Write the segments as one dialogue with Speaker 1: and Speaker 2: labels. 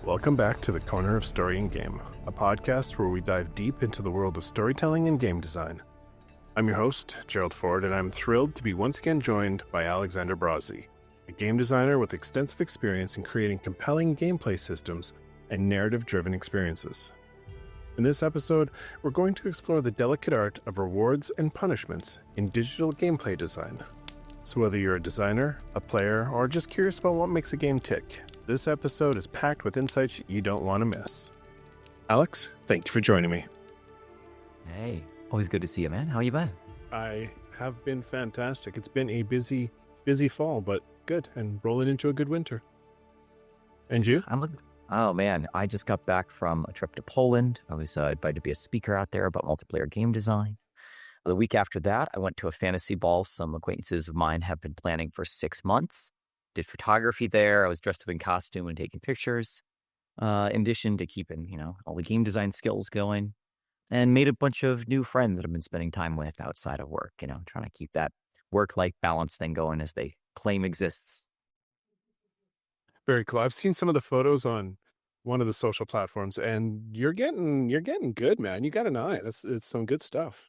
Speaker 1: Welcome back to the Corner of Story and Game, a podcast where we dive deep into the world of storytelling and game design. I'm your host, Gerald Ford, and I'm thrilled to be once again joined by Alexander Brazie, a game designer with extensive experience in creating compelling gameplay systems and narrative-driven experiences. In this episode, we're going to explore the delicate art of rewards and punishments in digital gameplay design. So whether you're a designer, a player, or just curious about what makes a game tick, this episode is packed with insights you don't want to miss. Alex, thank you for joining me.
Speaker 2: Hey, always good to see you, man. How you been?
Speaker 1: I have been fantastic. It's been a busy fall, but good, and rolling into a good winter. And you?
Speaker 2: Oh, man, I just got back from a trip to Poland. I was invited to be a speaker out there about multiplayer game design. The week after that, I went to a fantasy ball some acquaintances of mine have been planning for 6 months. Did photography there. I was dressed up in costume and taking pictures. In addition to keeping, all the game design skills going. And made a bunch of new friends that I've been spending time with outside of work, trying to keep that work-life balance thing going as they claim exists.
Speaker 1: Very cool. I've seen some of the photos on one of the social platforms, and you're getting good, man. You got an eye. It's some good stuff.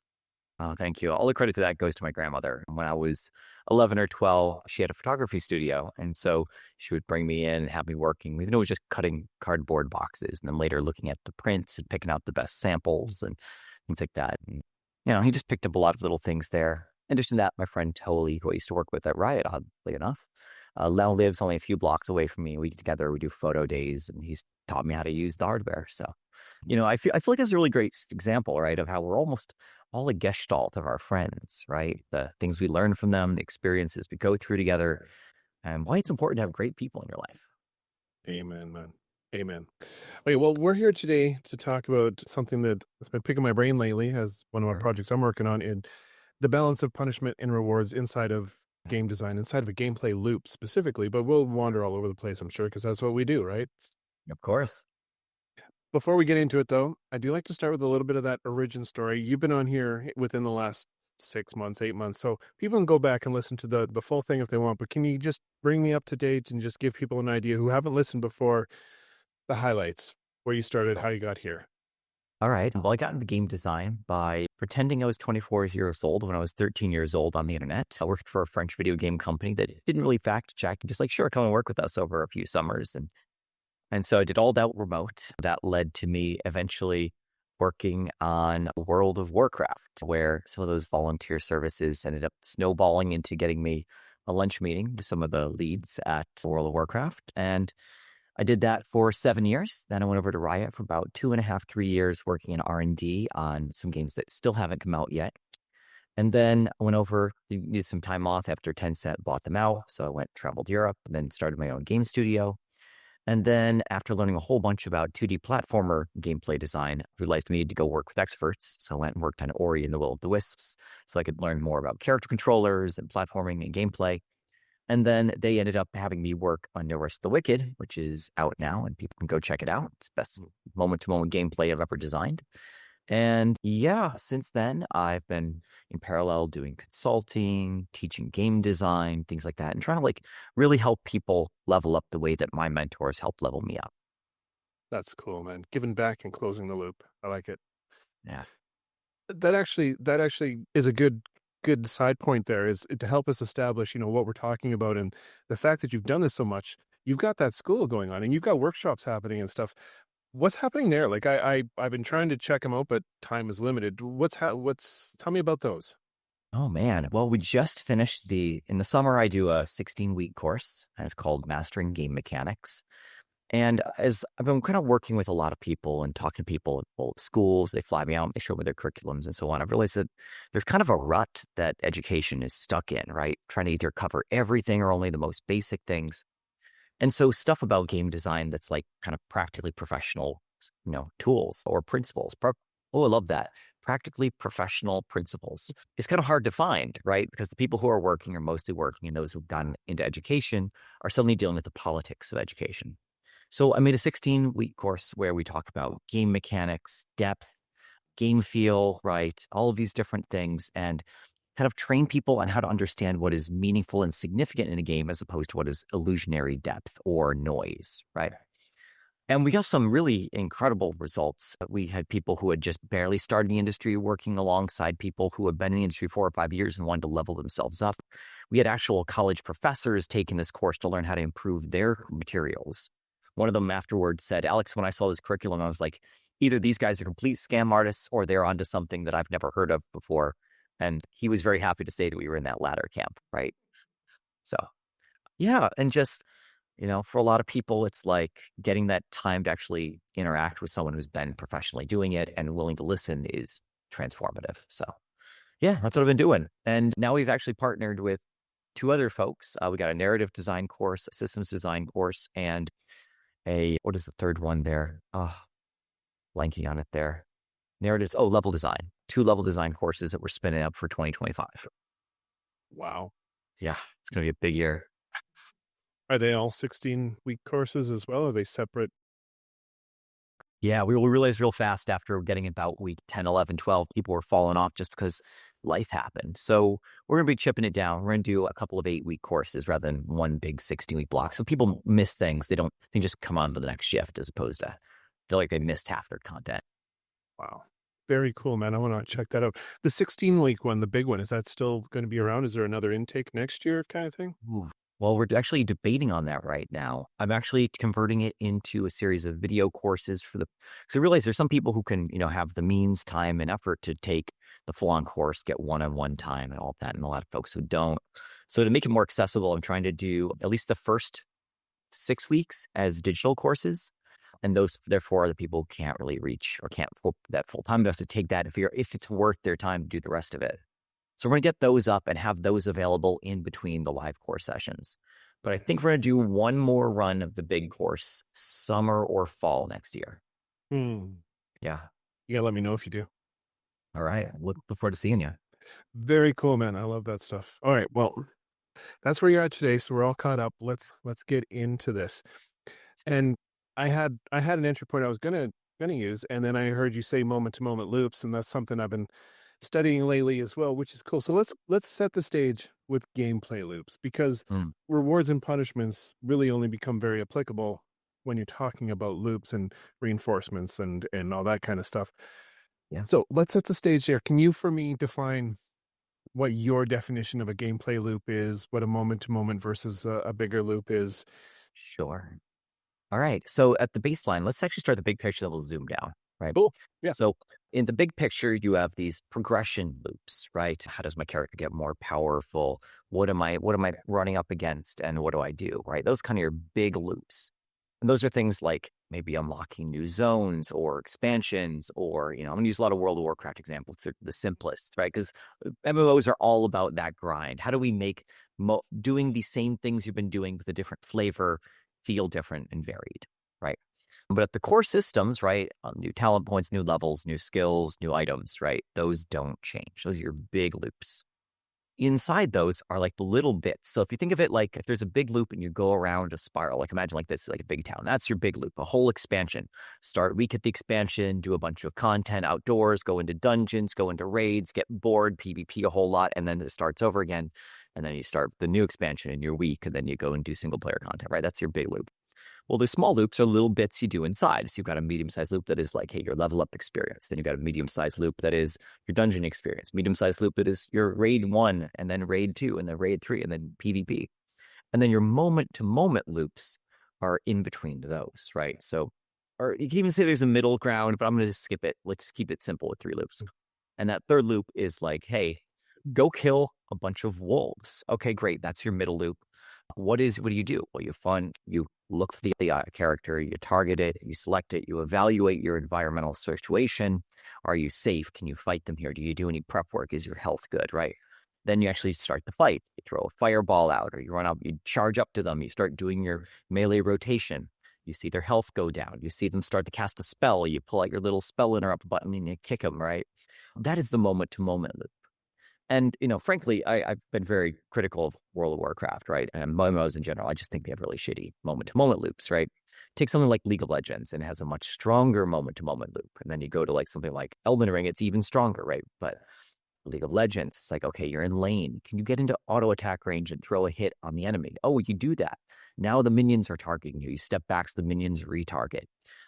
Speaker 2: Oh, thank you. All the credit to that goes to my grandmother. When I was 11 or 12, she had a photography studio. And so she would bring me in and have me working. Even though it was just cutting cardboard boxes and then later looking at the prints and picking out the best samples and things like that. And, he just picked up a lot of little things there. In addition to that, my friend Toli, who I used to work with at Riot, oddly enough, now lives only a few blocks away from me. We get together, we do photo days, and he's taught me how to use the hardware. So, I feel like that's a really great example, right, of how we're almost all a gestalt of our friends, right? The things we learn from them, the experiences we go through together, and why it's important to have great people in your life.
Speaker 1: Amen, man. Amen. Okay, well, we're here today to talk about something that's been picking my brain lately as one of my projects I'm working on, in the balance of punishment and rewards inside of game design, inside of a gameplay loop specifically, but we'll wander all over the place, I'm sure, because that's what we do, right?
Speaker 2: Of course.
Speaker 1: Before we get into it, though, I do like to start with a little bit of that origin story. You've been on here within the last 6 months, 8 months, so people can go back and listen to the full thing if they want, but can you just bring me up to date and just give people an idea who haven't listened before, the highlights, where you started, how you got here?
Speaker 2: All right. Well, I got into game design by pretending I was 24 years old when I was 13 years old on the internet. I worked for a French video game company that didn't really fact check, just like, sure, come and work with us over a few summers. And so I did all that remote. That led to me eventually working on World of Warcraft, where some of those volunteer services ended up snowballing into getting me a lunch meeting with some of the leads at World of Warcraft. And I did that for 7 years. Then I went over to Riot for about 2.5, 3 years working in R&D on some games that still haven't come out yet. And then I went over, needed some time off after Tencent bought them out. So I traveled Europe and then started my own game studio. And then after learning a whole bunch about 2D platformer gameplay design, I realized I needed to go work with experts. So I went and worked on Ori and the Will of the Wisps so I could learn more about character controllers and platforming and gameplay. And then they ended up having me work on No Rest for the Wicked, which is out now, and people can go check it out. It's the best moment-to-moment gameplay I've ever designed. And yeah, since then, I've been in parallel doing consulting, teaching game design, things like that, and trying to really help people level up the way that my mentors helped level me up.
Speaker 1: That's cool, man. Giving back and closing the loop. I like it.
Speaker 2: Yeah.
Speaker 1: That actually is a good side point there, is to help us establish, what we're talking about, and the fact that you've done this so much. You've got that school going on and you've got workshops happening and stuff. What's happening there? I've been trying to check them out, but time is limited. Tell me about those.
Speaker 2: Oh man. Well, we just finished in the summer, I do a 16-week course and it's called Mastering Game Mechanics. And as I've been kind of working with a lot of people and talking to people at schools, they fly me out, they show me their curriculums and so on. I've realized that there's kind of a rut that education is stuck in, right? Trying to either cover everything or only the most basic things. And so stuff about game design that's kind of practically professional, tools or principles. I love that. Practically professional principles. It's kind of hard to find, right? Because the people who are working are mostly working, and those who've gotten into education are suddenly dealing with the politics of education. So I made a 16-week course where we talk about game mechanics, depth, game feel, right? All of these different things, and kind of train people on how to understand what is meaningful and significant in a game as opposed to what is illusionary depth or noise, right? And we got some really incredible results. We had people who had just barely started the industry working alongside people who had been in the industry 4 or 5 years and wanted to level themselves up. We had actual college professors taking this course to learn how to improve their materials. One of them afterwards said, Alex, when I saw this curriculum, I was like, either these guys are complete scam artists or they're onto something that I've never heard of before. And he was very happy to say that we were in that latter camp, right? So, yeah, and just for a lot of people, it's like getting that time to actually interact with someone who's been professionally doing it and willing to listen is transformative. So, yeah, that's what I've been doing. And now we've actually partnered with 2 other folks. We got a narrative design course, a systems design course, and what is the third one there? Blanking on it there. Narratives. Level design. 2 level design courses that we're spinning up for 2025.
Speaker 1: Wow.
Speaker 2: Yeah, it's going to be a big year.
Speaker 1: Are they all 16-week courses as well? Or are they separate?
Speaker 2: Yeah, we realized real fast after getting about week 10, 11, 12, people were falling off just because life happened. So we're going to be chipping it down. We're going to do a couple of 8-week courses rather than one big 16-week block. So people miss things. They just come on to the next shift as opposed to feel like they missed half their content.
Speaker 1: Wow. Very cool, man. I want to check that out. The 16-week one, the big one, is that still going to be around? Is there another intake next year kind of thing?
Speaker 2: Ooh. Well, we're actually debating on that right now. I'm actually converting it into a series of video courses because I realize there's some people who can, have the means, time, and effort to take the full-on course, get one-on-one time and all that, and a lot of folks who don't. So to make it more accessible, I'm trying to do at least the first 6 weeks as digital courses. And those, therefore, are the people who can't really reach or can't afford that full-time. They have to take that if it's worth their time to do the rest of it. So we're going to get those up and have those available in between the live course sessions. But I think we're going to do one more run of the big course, summer or fall next year. Yeah.
Speaker 1: You got to let me know if you do.
Speaker 2: All right. Look forward to seeing you.
Speaker 1: Very cool, man. I love that stuff. All right. Well, that's where you're at today. So we're all caught up. Let's get into this. And I had an entry point I was gonna use, and then I heard you say moment-to-moment loops, and that's something I've been studying lately as well, which is cool. So let's set the stage with gameplay loops, because rewards and punishments really only become very applicable when you're talking about loops and reinforcements and all that kind of stuff.
Speaker 2: Yeah.
Speaker 1: So let's set the stage there. Can you, for me, define what your definition of a gameplay loop is, what a moment-to-moment versus a bigger loop is?
Speaker 2: Sure. All right. So at the baseline, let's actually start the big picture, then we'll zoom down, right?
Speaker 1: Cool. Yeah.
Speaker 2: So in the big picture, you have these progression loops, right? How does my character get more powerful? What am I running up against, and what do I do, right? Those kind of your big loops. And those are things like maybe unlocking new zones or expansions, or, I'm going to use a lot of World of Warcraft examples. They're the simplest, right? Because MMOs are all about that grind. How do we make doing the same things you've been doing with a different flavor feel different and varied, right? But at the core systems, right, new talent points, new levels, new skills, new items, right? Those don't change. Those are your big loops. Inside those are like the little bits. So if you think of it like if there's a big loop and you go around a spiral, like imagine like this, like a big town, that's your big loop, a whole expansion. Start week at the expansion, do a bunch of content outdoors, go into dungeons, go into raids, get bored, PvP a whole lot, and then it starts over again. And then you start the new expansion in your week, and then you go and do single player content, right? That's your big loop. Well, the small loops are little bits you do inside. So you've got a medium-sized loop that is like, hey, your level up experience. Then you've got a medium-sized loop that is your dungeon experience. Medium-sized loop that is your raid 1, and then raid 2, and then raid 3, and then PvP. And then your moment-to-moment loops are in between those, right? So, or you can even say there's a middle ground, but I'm going to just skip it. Let's keep it simple with 3 loops. And that third loop is like, hey, go kill a bunch of wolves. Okay, great. That's your middle loop. What do you do? Well, you look for the character, you target it, you select it, you evaluate your environmental situation. Are you safe? Can you fight them here? Do you do any prep work? Is your health good, right? Then you actually start the fight. You throw a fireball out, or you run up, you charge up to them, you start doing your melee rotation. You see their health go down. You see them start to cast a spell. You pull out your little spell interrupt button and you kick them, right? That is the moment-to-moment loop. And, frankly, I've been very critical of World of Warcraft, right? And MMOs in general. I just think they have really shitty moment-to-moment loops, right? Take something like League of Legends, and it has a much stronger moment-to-moment loop. And then you go to like something like Elden Ring, it's even stronger, right? But League of Legends, it's like, okay, you're in lane. Can you get into auto attack range and throw a hit on the enemy? Oh, you do that. Now the minions are targeting you. You step back so the minions retarget.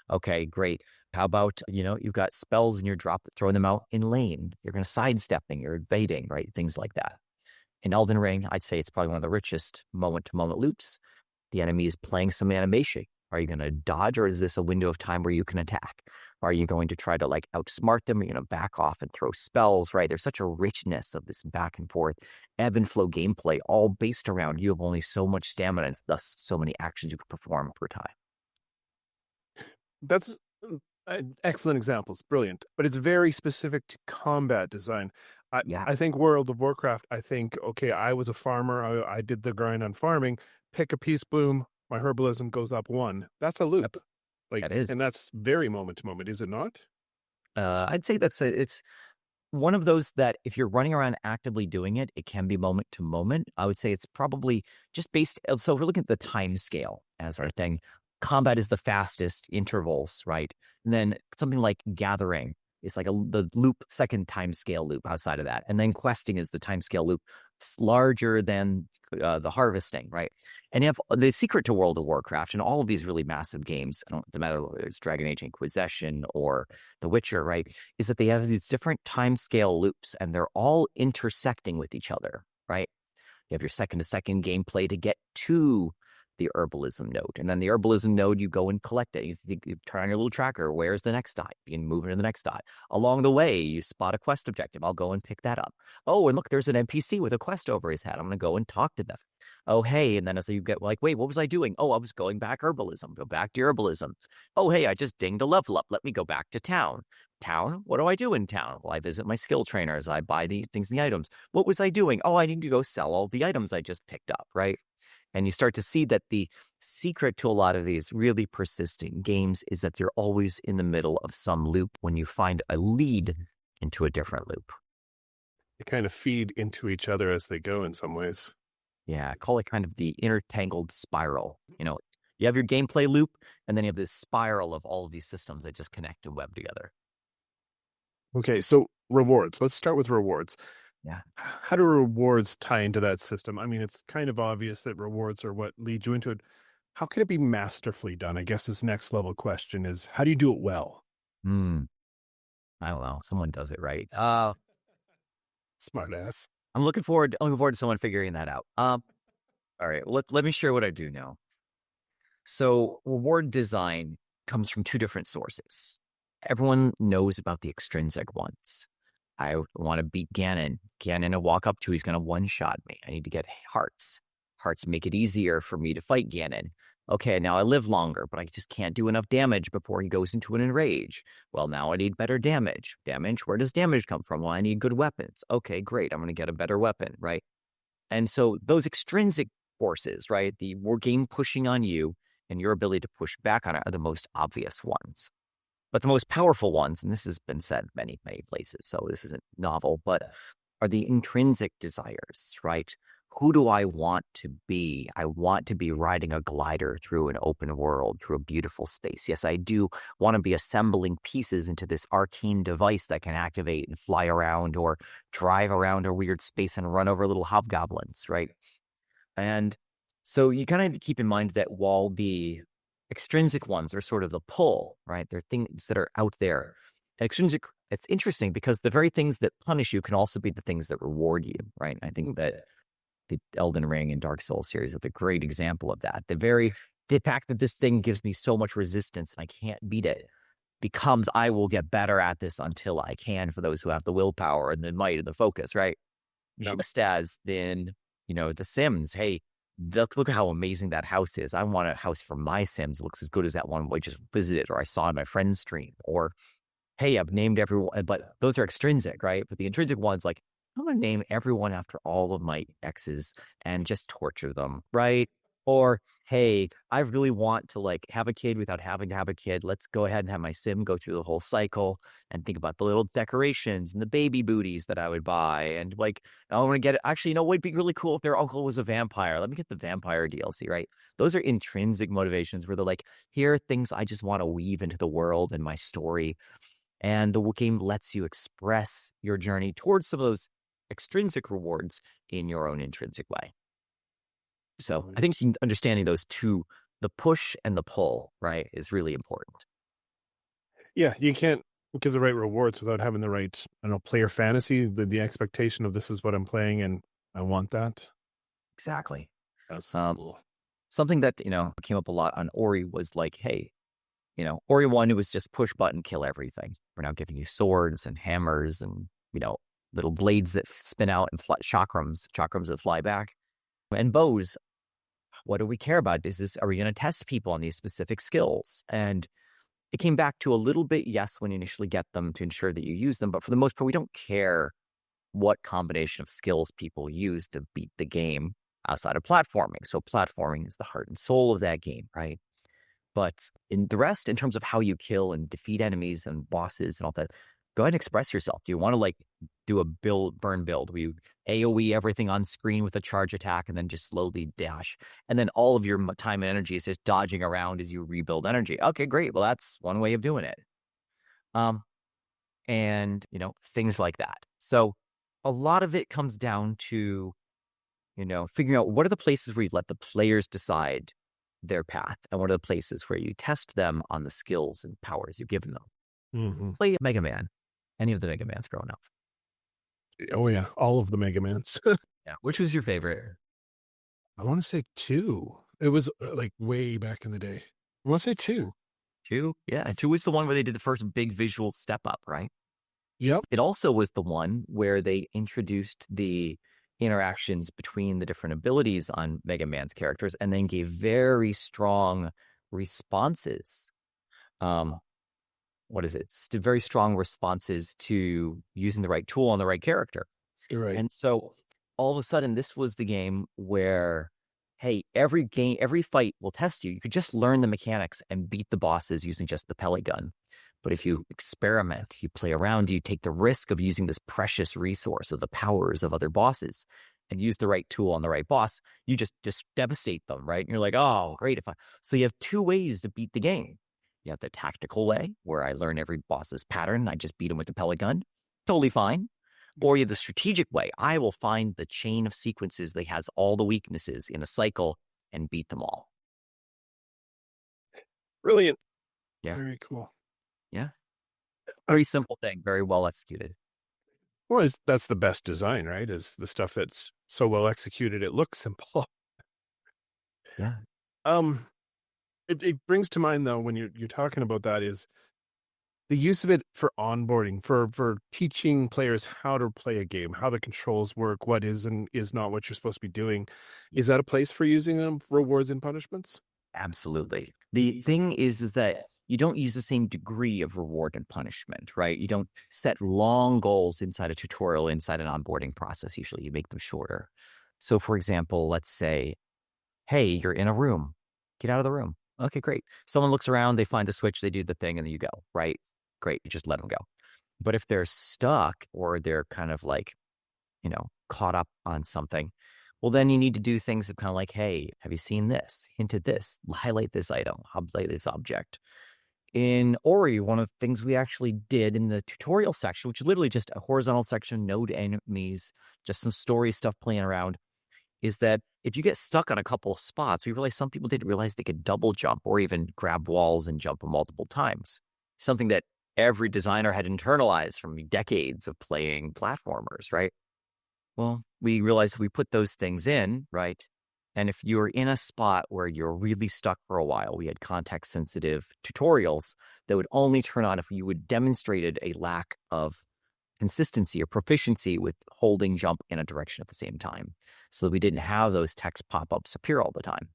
Speaker 2: Okay, great. How about, you've got spells and you're throwing them out in lane. You're going to sidestepping, you're evading, right? Things like that. In Elden Ring, I'd say it's probably one of the richest moment-to-moment loops. The enemy is playing some animation. Are you going to dodge, or is this a window of time where you can attack? Are you going to try to outsmart them? Are you going to back off and throw spells, right? There's such a richness of this back and forth ebb and flow gameplay, all based around you have only so much stamina and thus so many actions you can perform per time.
Speaker 1: That's excellent examples. Brilliant. But it's very specific to combat design. I think World of Warcraft, okay, I was a farmer. I did the grind on farming. Pick a peace bloom. My herbalism goes up 1. That's a loop.
Speaker 2: That is.
Speaker 1: And that's very moment to moment, is it not?
Speaker 2: I'd say it's one of those that if you're running around actively doing it, it can be moment to moment. I would say it's probably just based. So if we're looking at the time scale as our thing, combat is the fastest intervals, right? And then something like gathering is like the loop, second time scale loop outside of that. And then questing is the time scale loop. It's larger than the harvesting, right? And you have the secret to World of Warcraft and all of these really massive games, no matter whether it's Dragon Age Inquisition or The Witcher, right, is that they have these different time scale loops and they're all intersecting with each other, right? You have your second to second gameplay to get to the herbalism node. And then the herbalism node, you go and collect it. You turn on your little tracker. Where's the next dot? You can move into the next dot. Along the way, you spot a quest objective. I'll go and pick that up. Oh, and look, there's an NPC with a quest over his head. I'm going to go and talk to them. Oh, hey. And then as you get wait, what was I doing? Oh, I was going back herbalism. Go back to herbalism. Oh, hey, I just dinged a level up. Let me go back to town. Town? What do I do in town? Well, I visit my skill trainers. I buy these things and the items. What was I doing? Oh, I need to go sell all the items I just picked up, right? And you start to see that the secret to a lot of these really persistent games is that they're always in the middle of some loop when you find a lead into a different loop.
Speaker 1: They kind of feed into each other as they go in some ways.
Speaker 2: Yeah, call it kind of the intertangled spiral. You have your gameplay loop, and then you have this spiral of all of these systems that just connect and web together.
Speaker 1: Okay, so rewards. Let's start with rewards.
Speaker 2: Yeah.
Speaker 1: How do rewards tie into that system? I mean, it's kind of obvious that rewards are what lead you into it. How can it be masterfully done? I guess this next level question is, how do you do it well?
Speaker 2: I don't know. Someone does it right.
Speaker 1: Smart ass.
Speaker 2: I'm looking forward to someone figuring that out. All right, let me share what I do now. So reward design comes from 2 different sources. Everyone knows about the extrinsic ones. I want to beat Ganon. Ganon, I walk up to, he's going to one-shot me. I need to get hearts. Hearts make it easier for me to fight Ganon. Okay, now I live longer, but I just can't do enough damage before he goes into an enrage. Well, now I need better damage. Damage, where does damage come from? Well, I need good weapons. Okay, great. I'm going to get a better weapon, right? And so those extrinsic forces, right, the more game pushing on you and your ability to push back on it are the most obvious ones. But the most powerful ones, and this has been said many, many places, so this isn't novel, but are the intrinsic desires, right? Who do I want to be? I want to be riding a glider through an open world, through a beautiful space. Yes, I do want to be assembling pieces into this arcane device that can activate and fly around or drive around a weird space and run over little hobgoblins, right? And so you kind of keep in mind that while the extrinsic ones are sort of the pull, right? They're things that are out there. And extrinsic, it's interesting because the very things that punish you can also be the things that reward you, right? I think that the Elden Ring and Dark Souls series are the great example of that. The fact that this thing gives me so much resistance and I can't beat it becomes, I will get better at this until I can, for those who have the willpower and the might and the focus, right? Yep. Just as in, The Sims, hey, look at how amazing that house is. I want a house for my Sims. It looks as good as that one I just visited or I saw on my friend's stream. Or, hey, I've named everyone, but those are extrinsic, right? But the intrinsic ones, like, I'm going to name everyone after all of my exes and just torture them, right? Or, hey, I really want to have a kid without having to have a kid. Let's go ahead and have my sim go through the whole cycle and think about the little decorations and the baby booties that I would buy. And I want to get it. Actually, what would be really cool if their uncle was a vampire? Let me get the vampire DLC, right? Those are intrinsic motivations where they're like, here are things I just want to weave into the world and my story. And the game lets you express your journey towards some of those extrinsic rewards in your own intrinsic way. So I think understanding those two, the push and the pull, right, is really important.
Speaker 1: Yeah, you can't give the right rewards without having the right, I don't know, player fantasy, the expectation of this is what I'm playing and I want that.
Speaker 2: Exactly.
Speaker 1: That's cool.
Speaker 2: Something that, came up a lot on Ori was like, hey, Ori 1, it was just push button, kill everything. We're now giving you swords and hammers and, little blades that spin out and chakrams that fly back. And bows. What do we care about? Are we going to test people on these specific skills? And it came back to a little bit, yes, when you initially get them to ensure that you use them. But for the most part, we don't care what combination of skills people use to beat the game outside of platforming. So platforming is the heart and soul of that game, right? But in the rest, in terms of how you kill and defeat enemies and bosses and all that, go ahead and express yourself. Do you want to do a burn build where you AoE everything on screen with a charge attack and then just slowly dash? And then all of your time and energy is just dodging around as you rebuild energy. Okay, great. Well, that's one way of doing it. And, things like that. So a lot of it comes down to, figuring out what are the places where you let the players decide their path and what are the places where you test them on the skills and powers you've given them.
Speaker 1: Mm-hmm.
Speaker 2: Play Mega Man. Any of the Mega Mans growing up?
Speaker 1: Oh, yeah. All of the Mega Mans.
Speaker 2: Yeah. Which was your favorite?
Speaker 1: I want to say 2. It was way back in the day. I want to say 2.
Speaker 2: 2? Yeah. 2 was the one where they did the first big visual step up, right?
Speaker 1: Yep.
Speaker 2: It also was the one where they introduced the interactions between the different abilities on Mega Man's characters and then gave very strong responses. Very strong responses to using the right tool on the right character.
Speaker 1: You're right.
Speaker 2: And so all of a sudden, this was the game where, hey, every fight will test you. You could just learn the mechanics and beat the bosses using just the pellet gun. But if you experiment, you play around, you take the risk of using this precious resource of the powers of other bosses and use the right tool on the right boss, you just devastate them, right? And you're like, oh, great. So you have 2 ways to beat the game. You have the tactical way, where I learn every boss's pattern. I just beat him with the pellet gun. Totally fine. Or you have the strategic way. I will find the chain of sequences that has all the weaknesses in a cycle and beat them all.
Speaker 1: Brilliant.
Speaker 2: Yeah.
Speaker 1: Very cool.
Speaker 2: Yeah. Very simple thing. Very well executed.
Speaker 1: Well, that's the best design, right? Is the stuff that's so well executed, it looks simple.
Speaker 2: Yeah.
Speaker 1: It brings to mind, though, when you're talking about that, is the use of it for onboarding, for teaching players how to play a game, how the controls work, what is and is not what you're supposed to be doing. Is that a place for using them for rewards and punishments?
Speaker 2: Absolutely. The thing is that you don't use the same degree of reward and punishment, right? You don't set long goals inside a tutorial, inside an onboarding process. Usually you make them shorter. So for example, let's say, hey, you're in a room. Get out of the room. Okay, great. Someone looks around, they find the switch, they do the thing, and then you go, right? Great. You just let them go. But if they're stuck or they're kind of caught up on something, well, then you need to do things that kind of like, hey, have you seen this? Hint at this. Highlight this item. Highlight this object. In Ori, one of the things we actually did in the tutorial section, which is literally just a horizontal section, no enemies, just some story stuff playing around, is that if you get stuck on a couple of spots, we realized some people didn't realize they could double jump or even grab walls and jump multiple times. Something that every designer had internalized from decades of playing platformers, right? Well, we realized we put those things in, right? And if you're in a spot where you're really stuck for a while, we had context-sensitive tutorials that would only turn on if you had demonstrated a lack of consistency or proficiency with holding jump in a direction at the same time, so that we didn't have those text pop-ups appear all the time.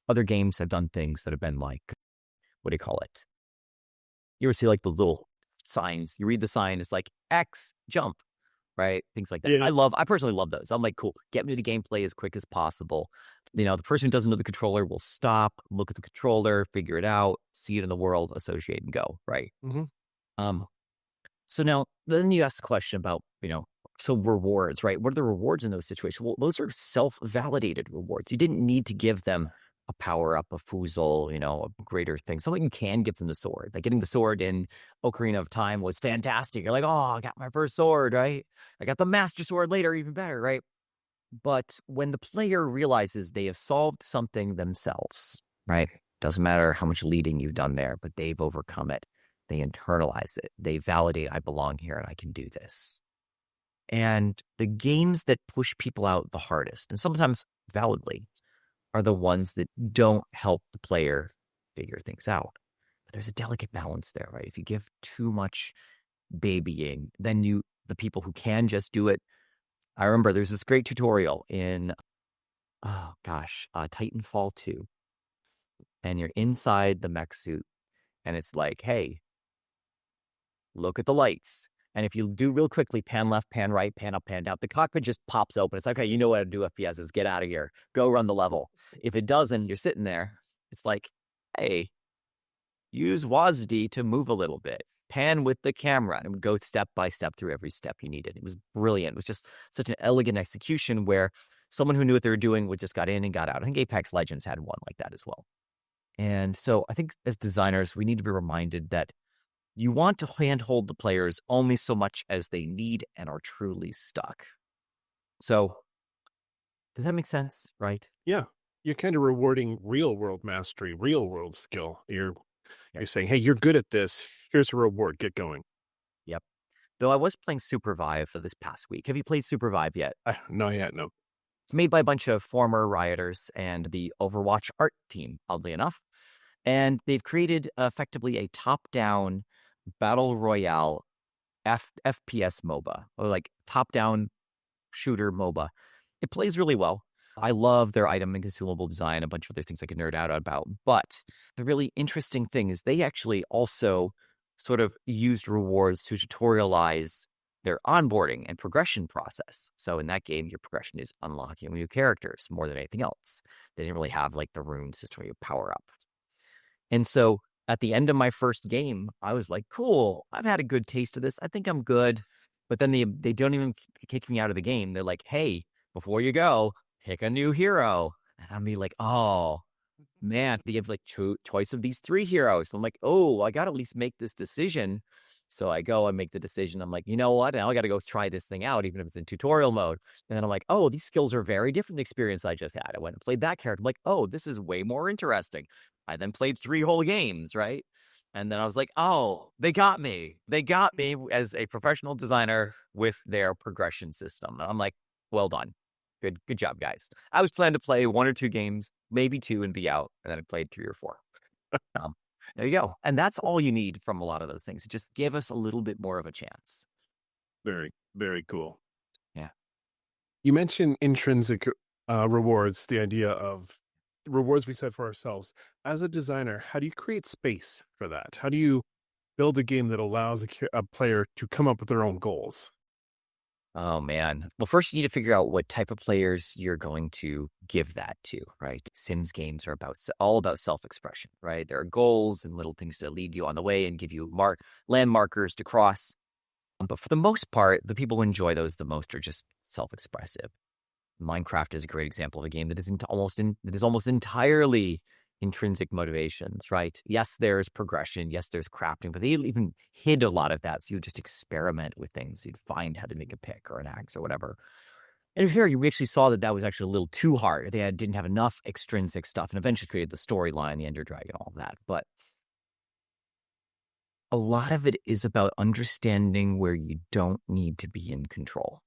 Speaker 2: Other games have done things that have been like, what do you call it? You ever see the little signs? You read the sign, it's like X, jump, right? Things like that.
Speaker 1: Yeah.
Speaker 2: I personally love those. I'm like, cool, get me to the gameplay as quick as possible. The person who doesn't know the controller will stop, look at the controller, figure it out, see it in the world, associate and go, right?
Speaker 1: Mm-hmm.
Speaker 2: So now, then you ask the question about, so rewards, right? What are the rewards in those situations? Well, those are self-validated rewards. You didn't need to give them a power-up, a foozle, a greater thing. Something you can give them the sword. Like getting the sword in Ocarina of Time was fantastic. You're like, oh, I got my first sword, right? I got the Master Sword later, even better, right? But when the player realizes they have solved something themselves, right? Doesn't matter how much leading you've done there, but they've overcome it. They internalize it. They validate, I belong here and I can do this. And the games that push people out the hardest, and sometimes validly, are the ones that don't help the player figure things out. But there's a delicate balance there, right? If you give too much babying, then the people who can just do it. I remember there's this great tutorial in, Titanfall 2. And you're inside the mech suit. And it's like, hey, look at the lights. And if you do real quickly, pan left, pan right, pan up, pan down, the cockpit just pops open. It's like, okay, you know what to do, FPSs. Get out of here. Go run the level. If it doesn't, you're sitting there. It's like, hey, use WASD to move a little bit. Pan with the camera and go step by step through every step you needed. It was brilliant. It was just such an elegant execution where someone who knew what they were doing would just got in and got out. I think Apex Legends had one like that as well. And so I think as designers, we need to be reminded that you want to handhold the players only so much as they need and are truly stuck. So does that make sense, right?
Speaker 1: Yeah. You're kind of rewarding real world mastery, real world skill. You're saying, hey, you're good at this. Here's a reward. Get going.
Speaker 2: Yep. Though I was playing Supervive for this past week. Have you played Supervive yet?
Speaker 1: Not yet, no.
Speaker 2: It's made by a bunch of former Rioters and the Overwatch art team, oddly enough. And they've created effectively a top-down battle royale FPS MOBA, or like top-down shooter MOBA. It plays really well. I love their item and consumable design, a bunch of other things I could nerd out about. But the really interesting thing is they actually also sort of used rewards to tutorialize their onboarding and progression process. So in that game, your progression is unlocking new characters more than anything else. They didn't really have like the rune system where you power up. And so at the end of my first game, I was like, cool, I've had a good taste of this. I think I'm good. But then they don't even kick me out of the game. They're like, hey, before you go, pick a new hero. And I'll be like, oh, man, they have like choice of these 3 heroes. So I'm like, oh, I got to at least make this decision. So I go and make the decision. I'm like, you know what? Now I got to go try this thing out, even if it's in tutorial mode. And then I'm like, oh, these skills are very different than the experience I just had. I went and played that character. I'm like, oh, this is way more interesting. I then played 3 whole games, right? And then I was like, oh, they got me. They got me as a professional designer with their progression system. And I'm like, well done. Good job, guys. I was planning to play 1 or 2 games, maybe 2 and be out. And then I played 3 or 4. There you go. And that's all you need from a lot of those things. Just give us a little bit more of a chance.
Speaker 1: Very, very cool.
Speaker 2: Yeah.
Speaker 1: You mentioned intrinsic rewards, the idea of rewards we set for ourselves. As a designer, how do you create space for that? How do you build a game that allows a player to come up with their own goals?
Speaker 2: Oh, man. Well, first you need to figure out what type of players you're going to give that to, right? Sims games are all about self-expression, right? There are goals and little things to lead you on the way and give you landmarkers to cross. But for the most part, the people who enjoy those the most are just self-expressive. Minecraft is a great example of a game that is almost entirely intrinsic motivations, right? Yes, there's progression. Yes, there's crafting, but they even hid a lot of that. So you just experiment with things. You'd find how to make a pick or an axe or whatever. And here, we actually saw that was actually a little too hard. They didn't have enough extrinsic stuff and eventually created the storyline, the Ender Dragon, all of that. But a lot of it is about understanding where you don't need to be in control.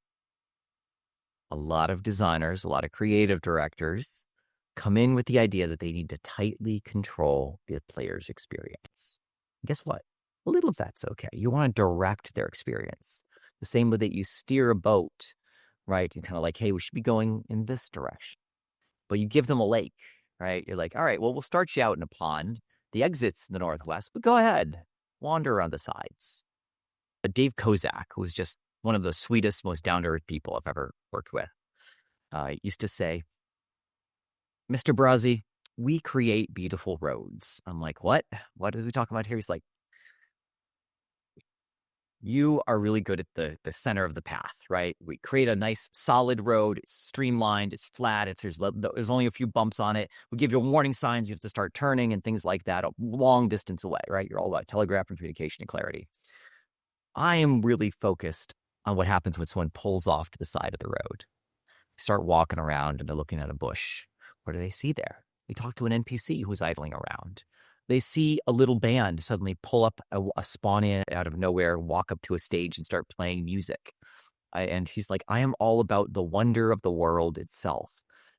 Speaker 2: A lot of designers, a lot of creative directors come in with the idea that they need to tightly control the player's experience. And guess what? A little of that's okay. You want to direct their experience. The same way that you steer a boat, right? You're kind of like, hey, we should be going in this direction. But you give them a lake, right? You're like, all right, well, we'll start you out in a pond. The exit's in the northwest, but go ahead. Wander around the sides. But Dave Kozak, who's just one of the sweetest, most down-to-earth people I've ever worked with, used to say, Mr. Brazie, we create beautiful roads. I'm like, what? What are we talking about here? He's like, you are really good at the center of the path, right? We create a nice solid road. It's streamlined. It's flat. There's only a few bumps on it. We give you warning signs. You have to start turning and things like that a long distance away, right? You're all about telegraph and communication and clarity. I am really focused on what happens when someone pulls off to the side of the road. start walking around and they're looking at a bush. What do they see there? They talk to an NPC who's idling around. They see a little band suddenly pull up a spawn in out of nowhere, walk up to a stage and start playing music. And he's like, I am all about the wonder of the world itself.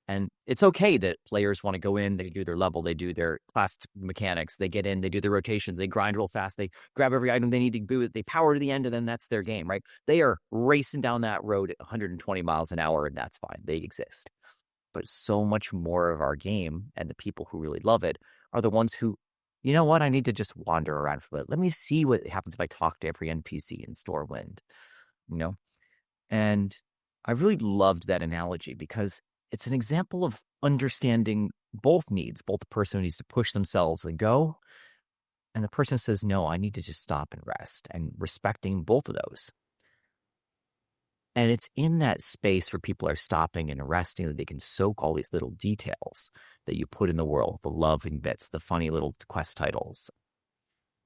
Speaker 2: And it's okay that players want to go in, they do their level, they do their class mechanics, they get in, they do their rotations, they grind real fast, they grab every item they need to do, they power to the end, and then that's their game, right? They are racing down that road at 120 miles an hour, and that's fine. They exist. But so much more of our game and the people who really love it are the ones who, you know what, I need to just wander around for a bit. Let me see what happens if I talk to every NPC in Stormwind, you know? And I really loved that analogy because it's an example of understanding both needs, both the person who needs to push themselves and go, and the person says, no, I need to just stop and rest, and respecting both of those. And it's in that space where people are stopping and resting that they can soak all these little details that you put in the world, the loving bits, the funny little quest titles.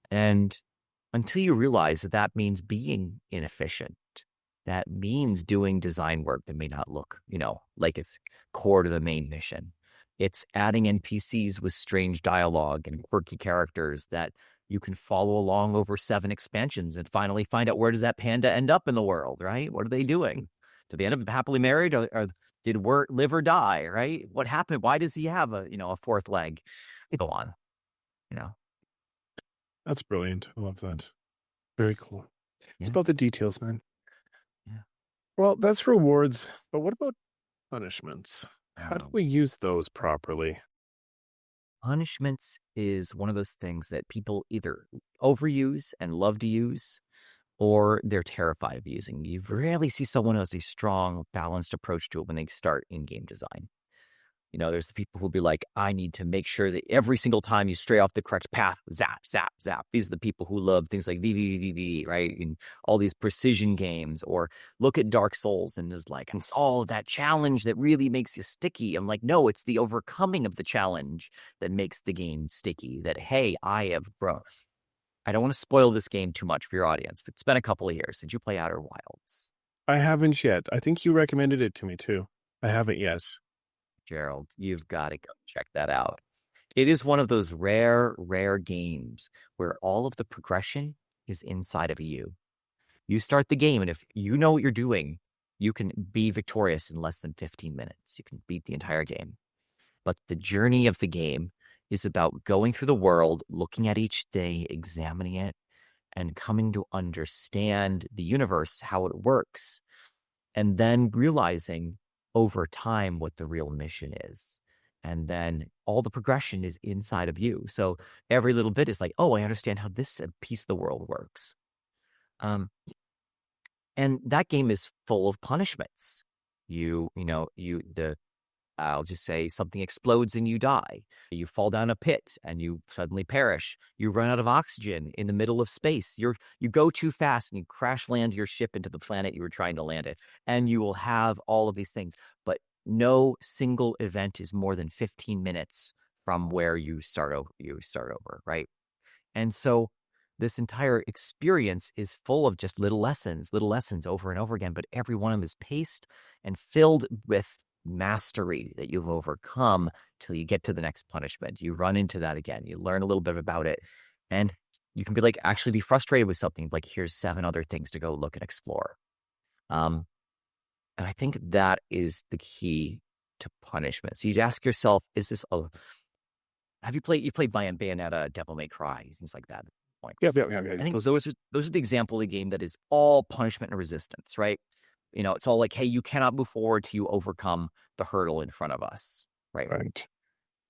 Speaker 2: And until you realize that that means being inefficient, that means doing design work that may not look, like it's core to the main mission. It's adding NPCs with strange dialogue and quirky characters that you can follow along over 7 expansions and finally find out, where does that panda end up in the world, right? What are they doing? Do they end up happily married, or did Wirt live or die, right? What happened? Why does he have a 4th leg? Go on,
Speaker 1: That's brilliant. I love that. Very cool. It's
Speaker 2: Yeah.
Speaker 1: about the details, man.
Speaker 2: Yeah.
Speaker 1: Well, that's rewards, but what about punishments? How do
Speaker 2: Oh.
Speaker 1: we use those properly?
Speaker 2: Punishments is one of those things that people either overuse and love to use, or they're terrified of using. You rarely see someone who has a strong, balanced approach to it when they start in game design. There's the people who'll be like, I need to make sure that every single time you stray off the correct path, zap, zap, zap. These are the people who love things like VVVV, right? And all these precision games, or look at Dark Souls and is like, it's all that challenge that really makes you sticky. I'm like, no, it's the overcoming of the challenge that makes the game sticky. That, hey, I don't want to spoil this game too much for your audience, but it's been a couple of years. Did you play Outer Wilds?
Speaker 1: I haven't yet. I think you recommended it to me too. I haven't yet.
Speaker 2: Gerald, you've got to go check that out. It is one of those rare games where all of the progression is inside of you. You start the game, and if you know what you're doing, you can be victorious in less than 15 minutes. You can beat the entire game. But the journey of the game is about going through the world, looking at each day, examining it, and coming to understand the universe, how it works, and then realizing over time what the real mission is. And then all the progression is inside of you. So every little bit is like, oh, I understand how this piece of the world works. And that game is full of punishments. I'll just say something explodes and you die. You fall down a pit and you suddenly perish. You run out of oxygen in the middle of space. You go too fast and you crash land your ship into the planet you were trying to land it. And you will have all of these things. But no single event is more than 15 minutes from where you start over, right? And so this entire experience is full of just little lessons over and over again. But every one of them is paced and filled with mastery that you've overcome till you get to the next punishment. You run into that again. You learn a little bit about it, and you can actually be frustrated with something. Like, here's 7 other things to go look and explore. And I think that is the key to punishment. So you'd ask yourself, have you played Bayonetta, Devil May Cry, things like that?
Speaker 1: Yeah.
Speaker 2: I think those are the example of a game that is all punishment and resistance, right? It's all like, hey, you cannot move forward till you overcome the hurdle in front of us, right?
Speaker 1: Right.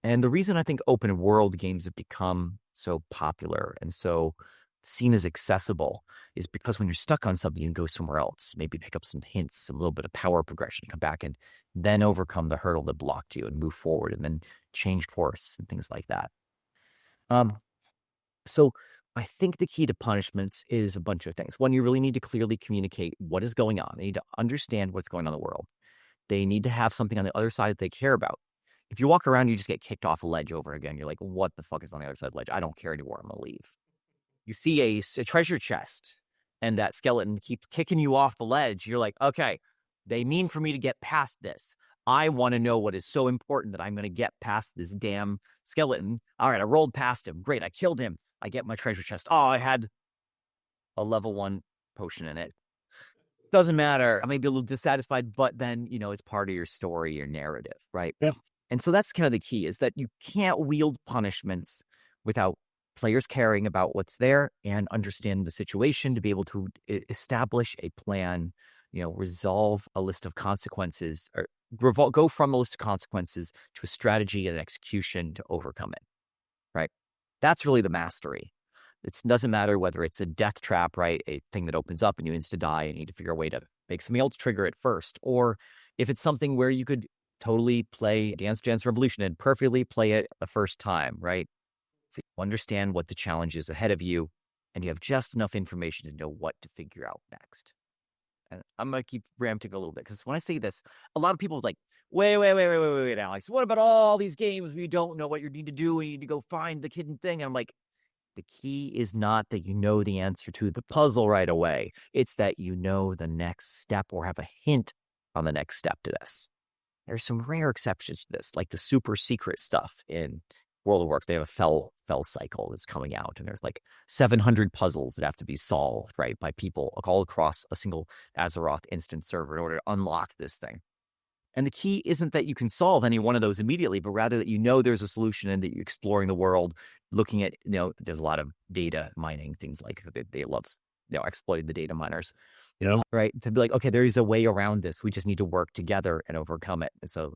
Speaker 2: And the reason I think open world games have become so popular and so seen as accessible is because when you're stuck on something, you can go somewhere else, maybe pick up some hints, a little bit of power progression, come back and then overcome the hurdle that blocked you and move forward and then change course and things like that. So I think the key to punishments is a bunch of things. One, you really need to clearly communicate what is going on. They need to understand what's going on in the world. They need to have something on the other side that they care about. If you walk around, you just get kicked off a ledge over again. You're like, what the fuck is on the other side of the ledge? I don't care anymore. I'm going to leave. You see a treasure chest and that skeleton keeps kicking you off the ledge. You're like, okay, they mean for me to get past this. I want to know what is so important that I'm going to get past this damn skeleton. All right, I rolled past him. Great, I killed him. I get my treasure chest. Oh, I had a level 1 potion in it. Doesn't matter. I may be a little dissatisfied, but then, it's part of your story, your narrative, right?
Speaker 1: Yeah.
Speaker 2: And so that's kind of the key, is that you can't wield punishments without players caring about what's there and understand the situation to be able to establish a plan, resolve a list of consequences, or go from a list of consequences to a strategy and execution to overcome it, right? That's really the mastery. It doesn't matter whether it's a death trap, right? A thing that opens up and you insta-die and you need to figure a way to make something else trigger it first. Or if it's something where you could totally play Dance Dance Revolution and perfectly play it the first time, right? So you understand what the challenge is ahead of you and you have just enough information to know what to figure out next. And I'm going to keep ranting a little bit because when I say this, a lot of people are like, wait, Alex, what about all these games where you don't know what you need to do and you need to go find the hidden thing? And I'm like, the key is not that you know the answer to the puzzle right away. It's that you know the next step or have a hint on the next step to this. There's some rare exceptions to this, like the super secret stuff in World of Warcraft. They have a fell cycle that's coming out, and there's like 700 puzzles that have to be solved, right, by people all across a single Azeroth instance server in order to unlock this thing. And the key isn't that you can solve any one of those immediately, but rather that there's a solution and that you're exploring the world, looking at, there's a lot of data mining, things like they love, exploiting the data miners. Right. To be like, okay, there is a way around this. We just need to work together and overcome it. And so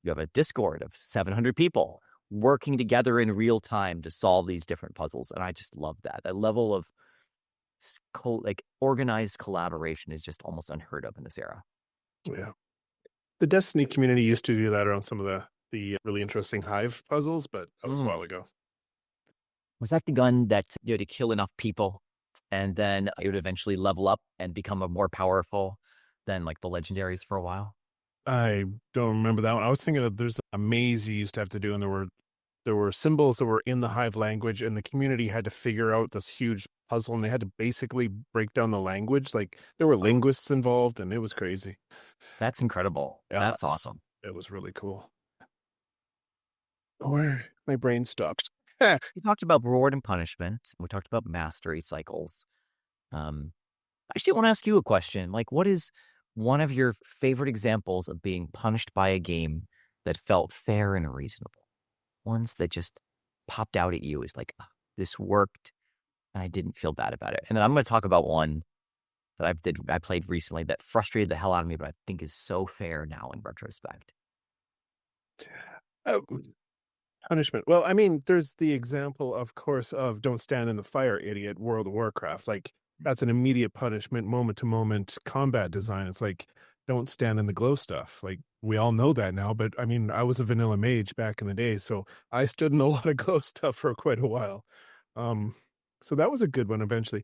Speaker 2: you have a Discord of 700 people working together in real time to solve these different puzzles. And I just love that. That level of organized collaboration is just almost unheard of in this era.
Speaker 1: Yeah. The Destiny community used to do that around some of the really interesting Hive puzzles, but that was a while ago.
Speaker 2: Was that the gun that to kill enough people and then it would eventually level up and become more powerful than like the legendaries for a while?
Speaker 1: I don't remember that one. I was thinking of there's a maze you used to have to do, and there were symbols that were in the Hive language, and the community had to figure out this huge puzzle, and they had to basically break down the language. Like there were linguists involved, and it was crazy.
Speaker 2: That's incredible.
Speaker 1: Yeah,
Speaker 2: that's awesome.
Speaker 1: It was really cool. Where my brain stopped.
Speaker 2: We talked about reward and punishment. We talked about mastery cycles. I actually want to ask you a question. Like, what is one of your favorite examples of being punished by a game that felt fair and reasonable? Ones that just popped out at you as like, oh, this worked and I didn't feel bad about it. And then I'm going to talk about one that I played recently that frustrated the hell out of me, but I think is so fair now in retrospect.
Speaker 1: Punishment. Well, I mean, there's the example, of course, of "Don't stand in the fire, idiot." World of Warcraft. Like that's an immediate punishment, moment to moment combat design. It's like don't stand in the glow stuff. Like we all know that now, but I mean, I was a vanilla mage back in the day, so I stood in a lot of glow stuff for quite a while. So that was a good one. Eventually,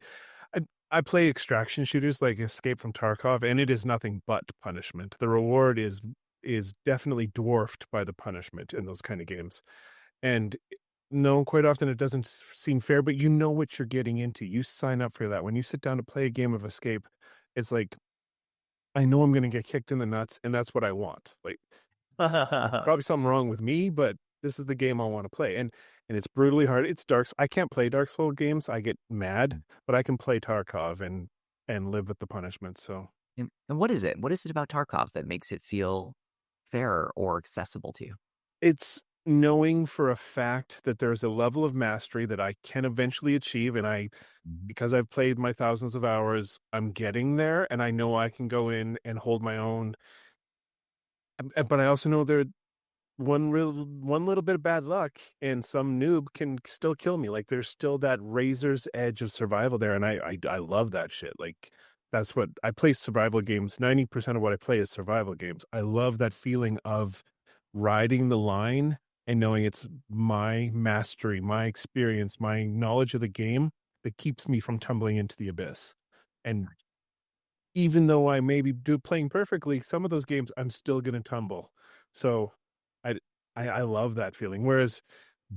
Speaker 1: I play extraction shooters like Escape from Tarkov, and it is nothing but punishment. The reward is definitely dwarfed by the punishment in those kind of games. And no, quite often it doesn't seem fair, but you know what you're getting into. You sign up for that. When you sit down to play a game of Escape, it's like, I know I'm going to get kicked in the nuts, and that's what I want. Like, probably something wrong with me, but this is the game I want to play. And it's brutally hard. It's dark. I can't play Dark Souls games. I get mad, but I can play Tarkov and live with the punishment. So,
Speaker 2: and what is it? What is it about Tarkov that makes it feel fair or accessible to you?
Speaker 1: It's knowing for a fact that there's a level of mastery that I can eventually achieve, and because I've played my thousands of hours, I'm getting there, and I know I can go in and hold my own. But I also know there one little bit of bad luck and some noob can still kill me. Like there's still that razor's edge of survival there, and I love that shit. Like that's what I play. Survival games, 90% of what I play is survival games. I love that feeling of riding the line and knowing it's my mastery, my experience, my knowledge of the game that keeps me from tumbling into the abyss. And even though I may be playing perfectly, some of those games I'm still going to tumble. So I love that feeling. Whereas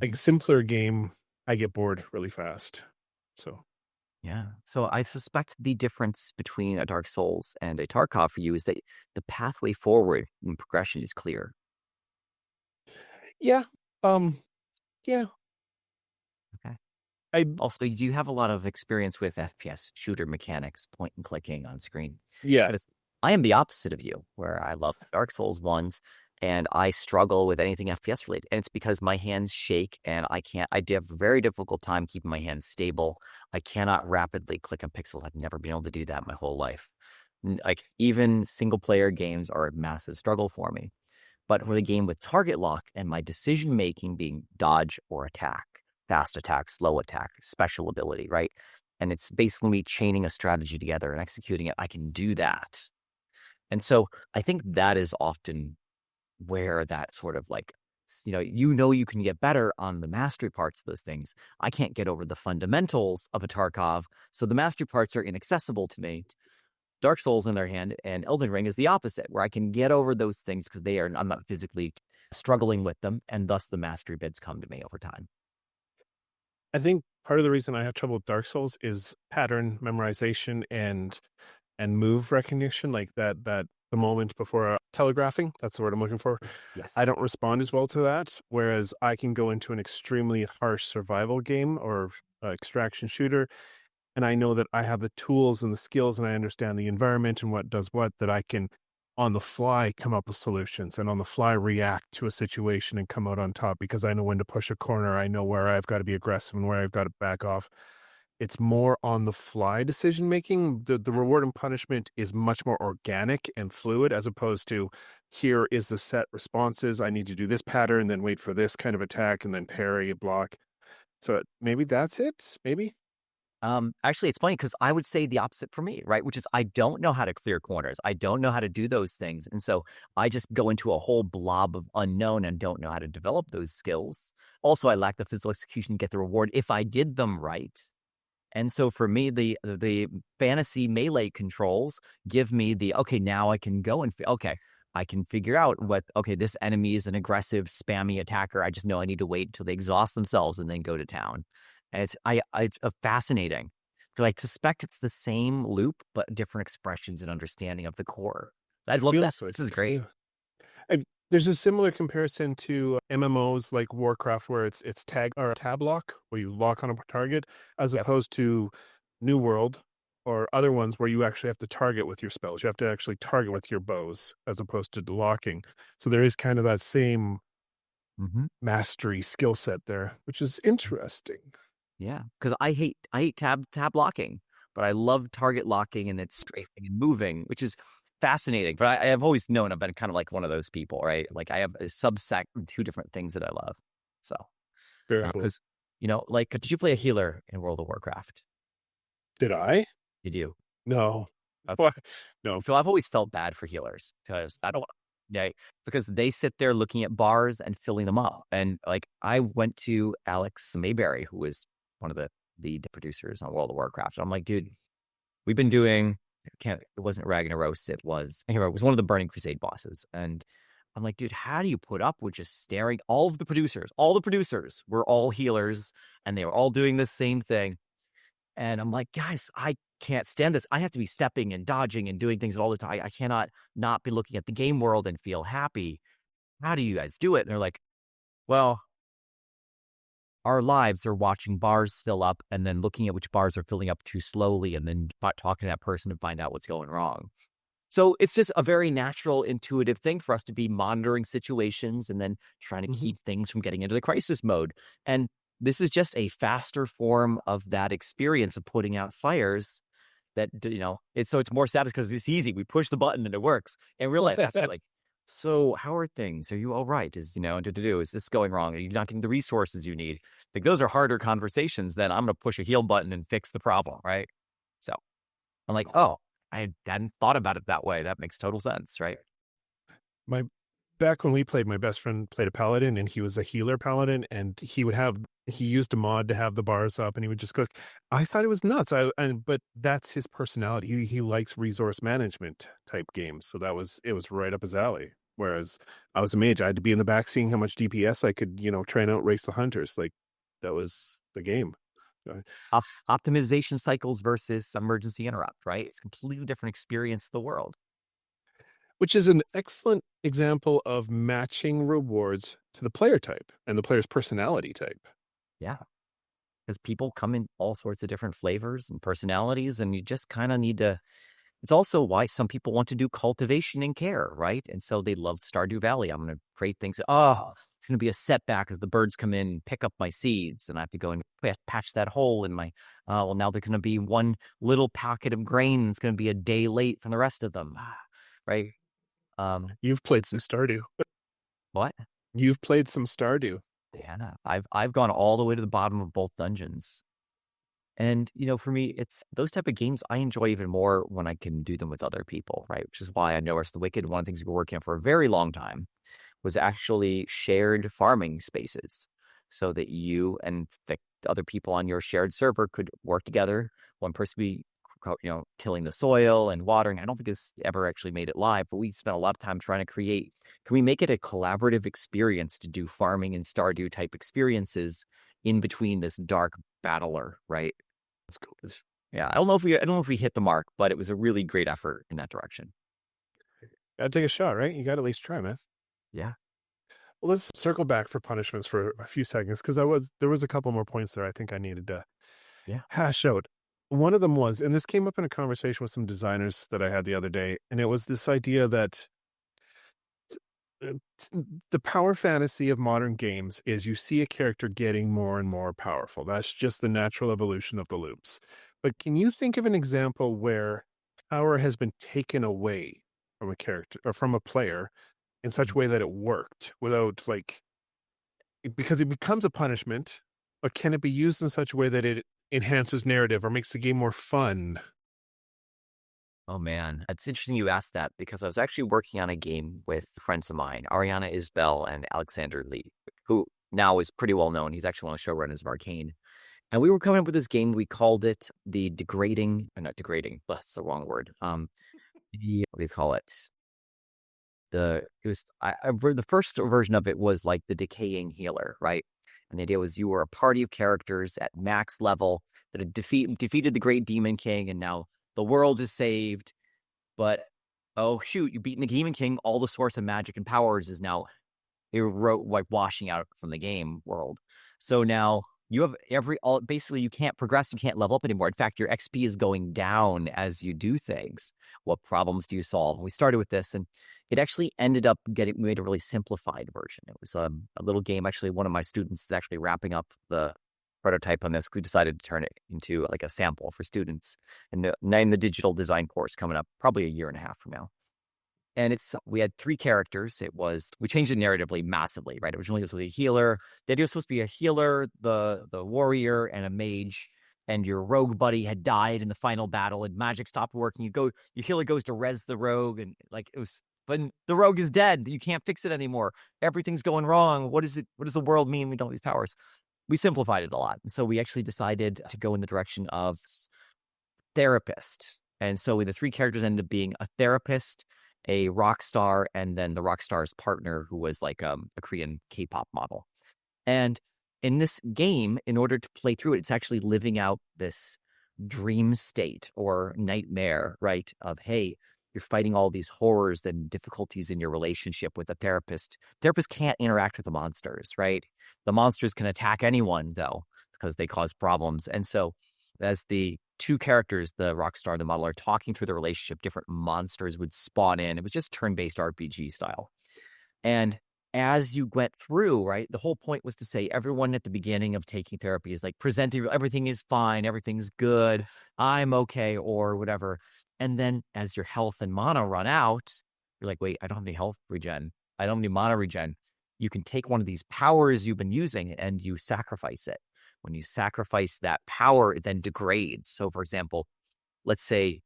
Speaker 1: like simpler game, I get bored really fast. So
Speaker 2: Yeah. So I suspect the difference between a Dark Souls and a Tarkov for you is that the pathway forward in progression is clear.
Speaker 1: Yeah. Um, yeah.
Speaker 2: Okay.
Speaker 1: I
Speaker 2: Also, you do have a lot of experience with FPS shooter mechanics, point and clicking on screen.
Speaker 1: yeah.
Speaker 2: Because I am the opposite of you, where I love Dark Souls ones and I struggle with anything FPS related. And it's because my hands shake and I have a very difficult time keeping my hands stable. I cannot rapidly click on pixels. I've never been able to do that my whole life. Like even single player games are a massive struggle for me. But with a game with target lock and my decision making being dodge or attack, fast attack, slow attack, special ability, right? And it's basically me chaining a strategy together and executing it. I can do that. And so I think that is often where that sort of like, you can get better on the mastery parts of those things. I can't get over the fundamentals of a Tarkov. So the mastery parts are inaccessible to me. Dark Souls, on their hand, and Elden Ring is the opposite, where I can get over those things because I'm not physically struggling with them, and thus the mastery bits come to me over time.
Speaker 1: I think part of the reason I have trouble with Dark Souls is pattern memorization and move recognition, like that the moment before telegraphing. That's the word I'm looking for. I
Speaker 2: Yes.
Speaker 1: don't respond as well to that. Whereas I can go into an extremely harsh survival game or extraction shooter, and I know that I have the tools and the skills, and I understand the environment and what does what, that I can on the fly come up with solutions and on the fly react to a situation and come out on top because I know when to push a corner. I know where I've got to be aggressive and where I've got to back off. It's more on the fly decision making. The reward and punishment is much more organic and fluid, as opposed to here is the set responses. I need to do this pattern, then wait for this kind of attack, and then parry, block. So maybe that's it. Maybe.
Speaker 2: Actually, it's funny because I would say the opposite for me, right? Which is I don't know how to clear corners. I don't know how to do those things. And so I just go into a whole blob of unknown and don't know how to develop those skills. Also, I lack the physical execution to get the reward if I did them right. And so for me, the fantasy melee controls give me the, okay, now I can go and, okay, I can figure out okay, this enemy is an aggressive, spammy attacker. I just know I need to wait until they exhaust themselves and then go to town. And it's fascinating. I suspect it's the same loop, but different expressions and understanding of the core. I'd
Speaker 1: It
Speaker 2: love that.
Speaker 1: feels like
Speaker 2: This is
Speaker 1: it.
Speaker 2: great.
Speaker 1: Yeah. There's a similar comparison to MMOs like Warcraft, where it's tag or tab lock, where you lock on a target, as
Speaker 2: Yep.
Speaker 1: opposed to New World or other ones where you actually have to target with your spells. You have to actually target with your bows, as opposed to locking. So there is kind of that same
Speaker 2: Mm-hmm.
Speaker 1: mastery skill set there, which is interesting.
Speaker 2: Yeah, because I hate tab locking, but I love target locking and it's strafing and moving, which is fascinating. But I have always known I've been kind of like one of those people, right? Like I have a subset of two different things that I love. So,
Speaker 1: Very cool.
Speaker 2: because like, did you play a healer in World of Warcraft?
Speaker 1: Did I?
Speaker 2: Did you?
Speaker 1: No.
Speaker 2: Okay.
Speaker 1: What? No.
Speaker 2: So I've always felt bad for healers because I don't, yeah, because they sit there looking at bars and filling them up. And like I went to Alex Mayberry, who was one of the producers on World of Warcraft. And I'm like, dude, we've been doing, it wasn't Ragnaros, anyway, it was one of the Burning Crusade bosses. And I'm like, dude, how do you put up with just staring? All the producers were all healers and they were all doing the same thing. And I'm like, guys, I can't stand this. I have to be stepping and dodging and doing things all the time. I cannot not be looking at the game world and feel happy. How do you guys do it? And they're like, well, our lives are watching bars fill up and then looking at which bars are filling up too slowly and then talking to that person to find out what's going wrong. So it's just a very natural, intuitive thing for us to be monitoring situations and then trying to
Speaker 1: Mhm.
Speaker 2: keep things from getting into the crisis mode. And this is just a faster form of that experience of putting out fires that, it's more sad because it's easy. We push the button and it works. And real life, after like, so how are things? Are you all right? Is this going wrong? Are you not getting the resources you need? Like those are harder conversations than I'm going to push a heal button and fix the problem, right? So I'm like, oh, I hadn't thought about it that way. That makes total sense, right?
Speaker 1: My Back when we played, my best friend played a paladin, and he was a healer paladin, and he used a mod to have the bars up, and he would just cook. I thought it was nuts. But that's his personality. He likes resource management type games, so it was right up his alley. Whereas I was a mage, I had to be in the back seeing how much DPS I could, try and outrace the hunters. Like that was the game.
Speaker 2: Optimization cycles versus emergency interrupt, right? It's a completely different experience of the world.
Speaker 1: Which is an excellent example of matching rewards to the player type and the player's personality type.
Speaker 2: Yeah. Because people come in all sorts of different flavors and personalities, and you just kind of need to. It's also why some people want to do cultivation and care, right? And so they love Stardew Valley. I'm going to create things. Oh, it's going to be a setback as the birds come in and pick up my seeds, and I have to go and patch that hole in my. Well, now there's going to be one little packet of grain that's going to be a day late from the rest of them, right?
Speaker 1: You've played some Stardew.
Speaker 2: What?
Speaker 1: You've played some Stardew.
Speaker 2: Yeah, I've gone all the way to the bottom of both dungeons. And, for me, it's those type of games I enjoy even more when I can do them with other people, right? Which is why I know Rest of the Wicked, one of the things we were working on for a very long time was actually shared farming spaces so that you and the other people on your shared server could work together. One person would be, tilling the soil and watering. I don't think this ever actually made it live, but we spent a lot of time trying to create, can we make it a collaborative experience to do farming and Stardew type experiences in between this dark battler, right? That's cool. Yeah, I don't know if we hit the mark, but it was a really great effort in that direction.
Speaker 1: Gotta take a shot, right? You gotta at least try, man.
Speaker 2: Yeah.
Speaker 1: Well, let's circle back for punishments for a few seconds because there was a couple more points there I think I needed to hash out. One of them was, and this came up in a conversation with some designers that I had the other day, and it was this idea that the power fantasy of modern games is you see a character getting more and more powerful. That's just the natural evolution of the loops. But can you think of an example where power has been taken away from a character or from a player in such a way that it worked without because it becomes a punishment, but can it be used in such a way that it enhances narrative or makes the game more fun?
Speaker 2: Oh, man. It's interesting you asked that because I was actually working on a game with friends of mine, Ariana Isbell and Alexander Lee, who now is pretty well known. He's actually one of the showrunners of Arcane. And we were coming up with this game. We called it the degrading, or not degrading, that's the wrong word. What do you call it? The first version of it was like the decaying healer, right? And the idea was you were a party of characters at max level that had defeated the great demon king, and now the world is saved. But oh shoot, you've beaten the demon king. All the source of magic and powers is now washing out from the game world. So now you have basically you can't progress, you can't level up anymore. In fact, your XP is going down as you do things. What problems do you solve? And we started with this, and it actually ended up made a really simplified version. It was a little game. Actually, one of my students is actually wrapping up the prototype on this. We decided to turn it into like a sample for students in the digital design course coming up probably a year and a half from now. And we had 3 characters. We changed it narratively massively, right? Originally it was a healer. The idea was supposed to be a healer, the warrior, and a mage. And your rogue buddy had died in the final battle, and magic stopped working. Your healer goes to res the rogue, and but the rogue is dead. You can't fix it anymore. Everything's going wrong. What does the world mean? We don't have these powers. We simplified it a lot. And so we actually decided to go in the direction of therapist. And so the 3 characters ended up being a therapist, a rock star, and then the rock star's partner, who was like a Korean K-pop model. And in this game, in order to play through it, it's actually living out this dream state or nightmare, right? Of, hey, you're fighting all these horrors and difficulties in your relationship with a therapist. Therapists can't interact with the monsters, right? The monsters can attack anyone, though, because they cause problems. And so as the 2 characters, the rock star and the model, are talking through the relationship, different monsters would spawn in. It was just turn-based RPG style. And as you went through, right, the whole point was to say everyone at the beginning of taking therapy is like presenting, everything is fine, everything's good, I'm okay, or whatever. And then as your health and mana run out, you're like, wait, I don't have any health regen. I don't have any mana regen. You can take one of these powers you've been using and you sacrifice it. When you sacrifice that power, it then degrades. So, for example, let's say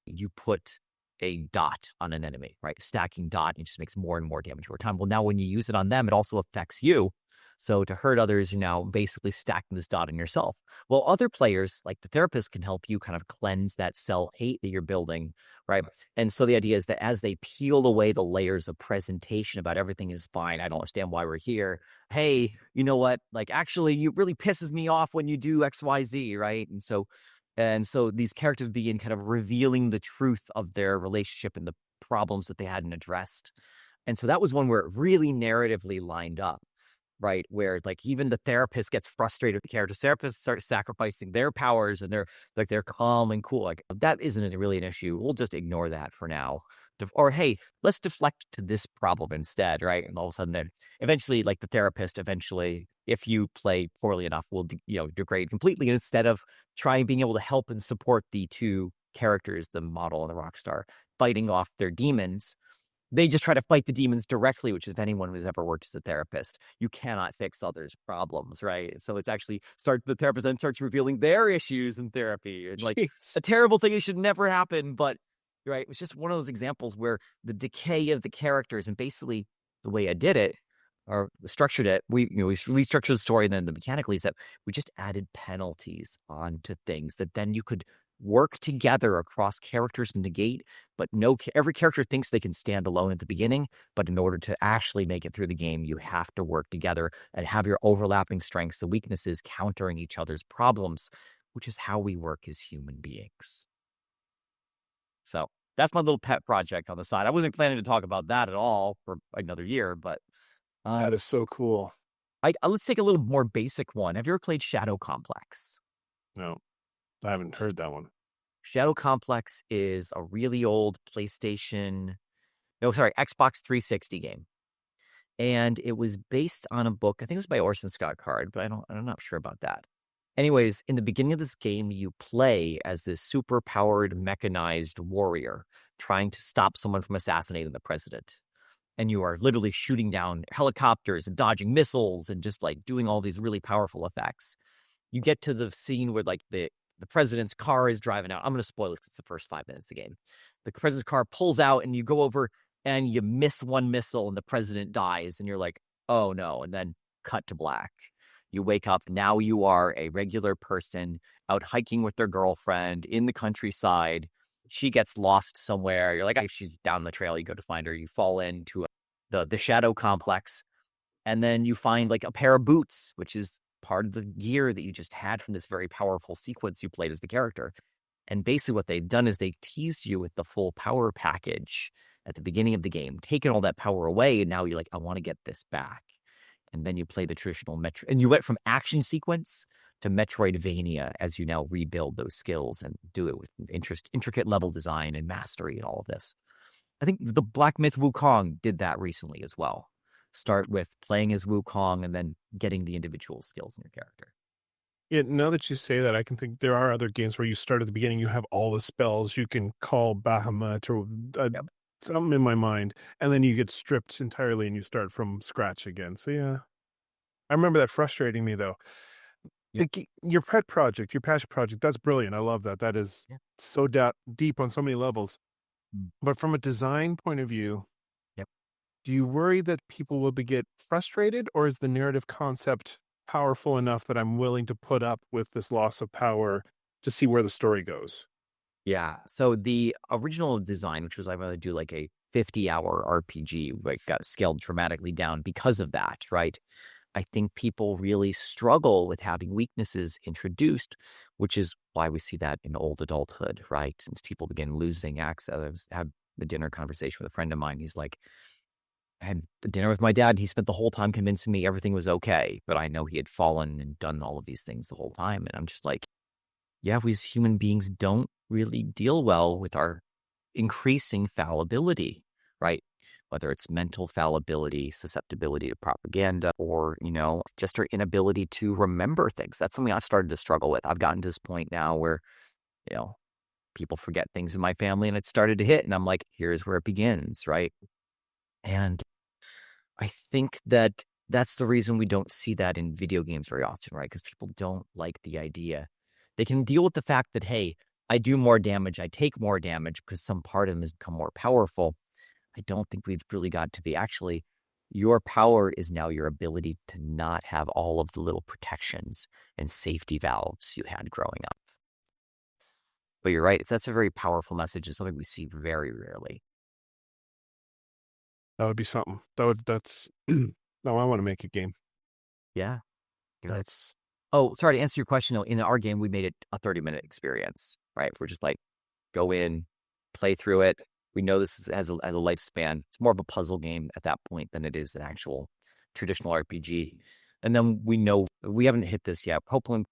Speaker 2: you put a dot on an enemy, right? Stacking dot, and it just makes more and more damage over time. Well, now when you use it on them, it also affects you. So to hurt others, you're now basically stacking this dot on yourself. Well, other players, like the therapist, can help you kind of cleanse that self-hate that you're building, right? And so the idea is that as they peel away the layers of presentation about everything is fine, I don't understand why we're here. Hey, you know what? Like, actually, you really pisses me off when you do X, Y, Z, right? And so these characters begin kind of revealing the truth of their relationship and the problems that they hadn't addressed. And so that was one where it really narratively lined up, right? Where like even the therapist gets frustrated with the characters. Therapists start sacrificing their powers and they're calm and cool. Like that isn't really an issue. We'll just ignore that for now. Or hey, let's deflect to this problem instead, right? And all of a sudden, then eventually, like the therapist, if you play poorly enough, will degrade completely. And instead of being able to help and support the two characters, the model and the rock star, fighting off their demons, they just try to fight the demons directly, which if anyone who's ever worked as a therapist, you cannot fix others' problems, right? So it's actually the therapist then starts revealing their issues in therapy. And like
Speaker 1: Jeez.
Speaker 2: a terrible thing that should never happen, but right, it's just one of those examples where the decay of the characters and basically the way I did it or structured it, we restructured the story, and then the mechanically is that we just added penalties onto things that then you could work together across characters and negate, but every character thinks they can stand alone at the beginning, but in order to actually make it through the game, you have to work together and have your overlapping strengths and weaknesses countering each other's problems, which is how we work as human beings. So that's my little pet project on the side. I wasn't planning to talk about that at all for another year, but
Speaker 1: That is so cool.
Speaker 2: let's take a little more basic one. Have you ever played Shadow Complex?
Speaker 1: No, I haven't heard that one.
Speaker 2: Shadow Complex is a really old Xbox 360 game. And it was based on a book, I think it was by Orson Scott Card, but I'm not sure about that. Anyways, in the beginning of this game, you play as this super-powered mechanized warrior trying to stop someone from assassinating the president. And you are literally shooting down helicopters and dodging missiles and just like doing all these really powerful effects. You get to the scene where like the president's car is driving out. I'm going to spoil this because it's the first 5 minutes of the game. The president's car pulls out and you go over and you miss one missile and the president dies. And you're like, oh no. And then cut to black. You wake up. Now you are a regular person out hiking with their girlfriend in the countryside. She gets lost somewhere. You're like, she's down the trail. You go to find her. You fall into the Shadow Complex. And then you find like a pair of boots, which is part of the gear that you just had from this very powerful sequence you played as the character. And basically what they've done is they teased you with the full power package at the beginning of the game, taken all that power away. And now you're like, I want to get this back. And then you play the traditional Metro. And you went from action sequence to Metroidvania as you now rebuild those skills and do it with intricate level design and mastery and all of this. I think the Black Myth Wukong did that recently as well. Start with playing as Wukong and then getting the individual skills in your character.
Speaker 1: Yeah, now that you say that, I can think there are other games where you start at the beginning, you have all the spells, you can call Bahamut or something in my mind, and then you get stripped entirely and you start from scratch again. So yeah, I remember that frustrating me though.
Speaker 2: Yep.
Speaker 1: Your pet project, your passion project, that's brilliant. I love that. That is so deep on so many levels. But from a design point of view, do you worry that people will get frustrated, or is the narrative concept powerful enough that I'm willing to put up with this loss of power to see where the story goes?
Speaker 2: Yeah. So the original design, which was I'm going to do like a 50-hour RPG, like got scaled dramatically down because of that, right? I think people really struggle with having weaknesses introduced, which is why we see that in old adulthood, right? Since people begin losing access. I had the dinner conversation with a friend of mine. He's like, I had dinner with my dad, and he spent the whole time convincing me everything was okay, but I know he had fallen and done all of these things the whole time. And I'm just like, yeah, we as human beings don't really deal well with our increasing fallibility, right? Whether it's mental fallibility, susceptibility to propaganda, or, just our inability to remember things. That's something I've started to struggle with. I've gotten to this point now where, people forget things in my family and it started to hit. And I'm like, here's where it begins, right? And I think that that's the reason we don't see that in video games very often, right? Because people don't like the idea. They can deal with the fact that, hey, I do more damage, I take more damage because some part of them has become more powerful. I don't think we've really got to be actually, Your power is now your ability to not have all of the little protections and safety valves you had growing up. But you're right. That's a very powerful message and something we see very rarely.
Speaker 1: That would be something. That's no, I want to make a game.
Speaker 2: Yeah.
Speaker 1: That's
Speaker 2: Oh, sorry, to answer your question, though, in our game, we made it a 30-minute experience, right? We're just like, go in, play through it. We know this has a lifespan. It's more of a puzzle game at that point than it is an actual traditional RPG. And then we know we haven't hit this yet. Hopefully,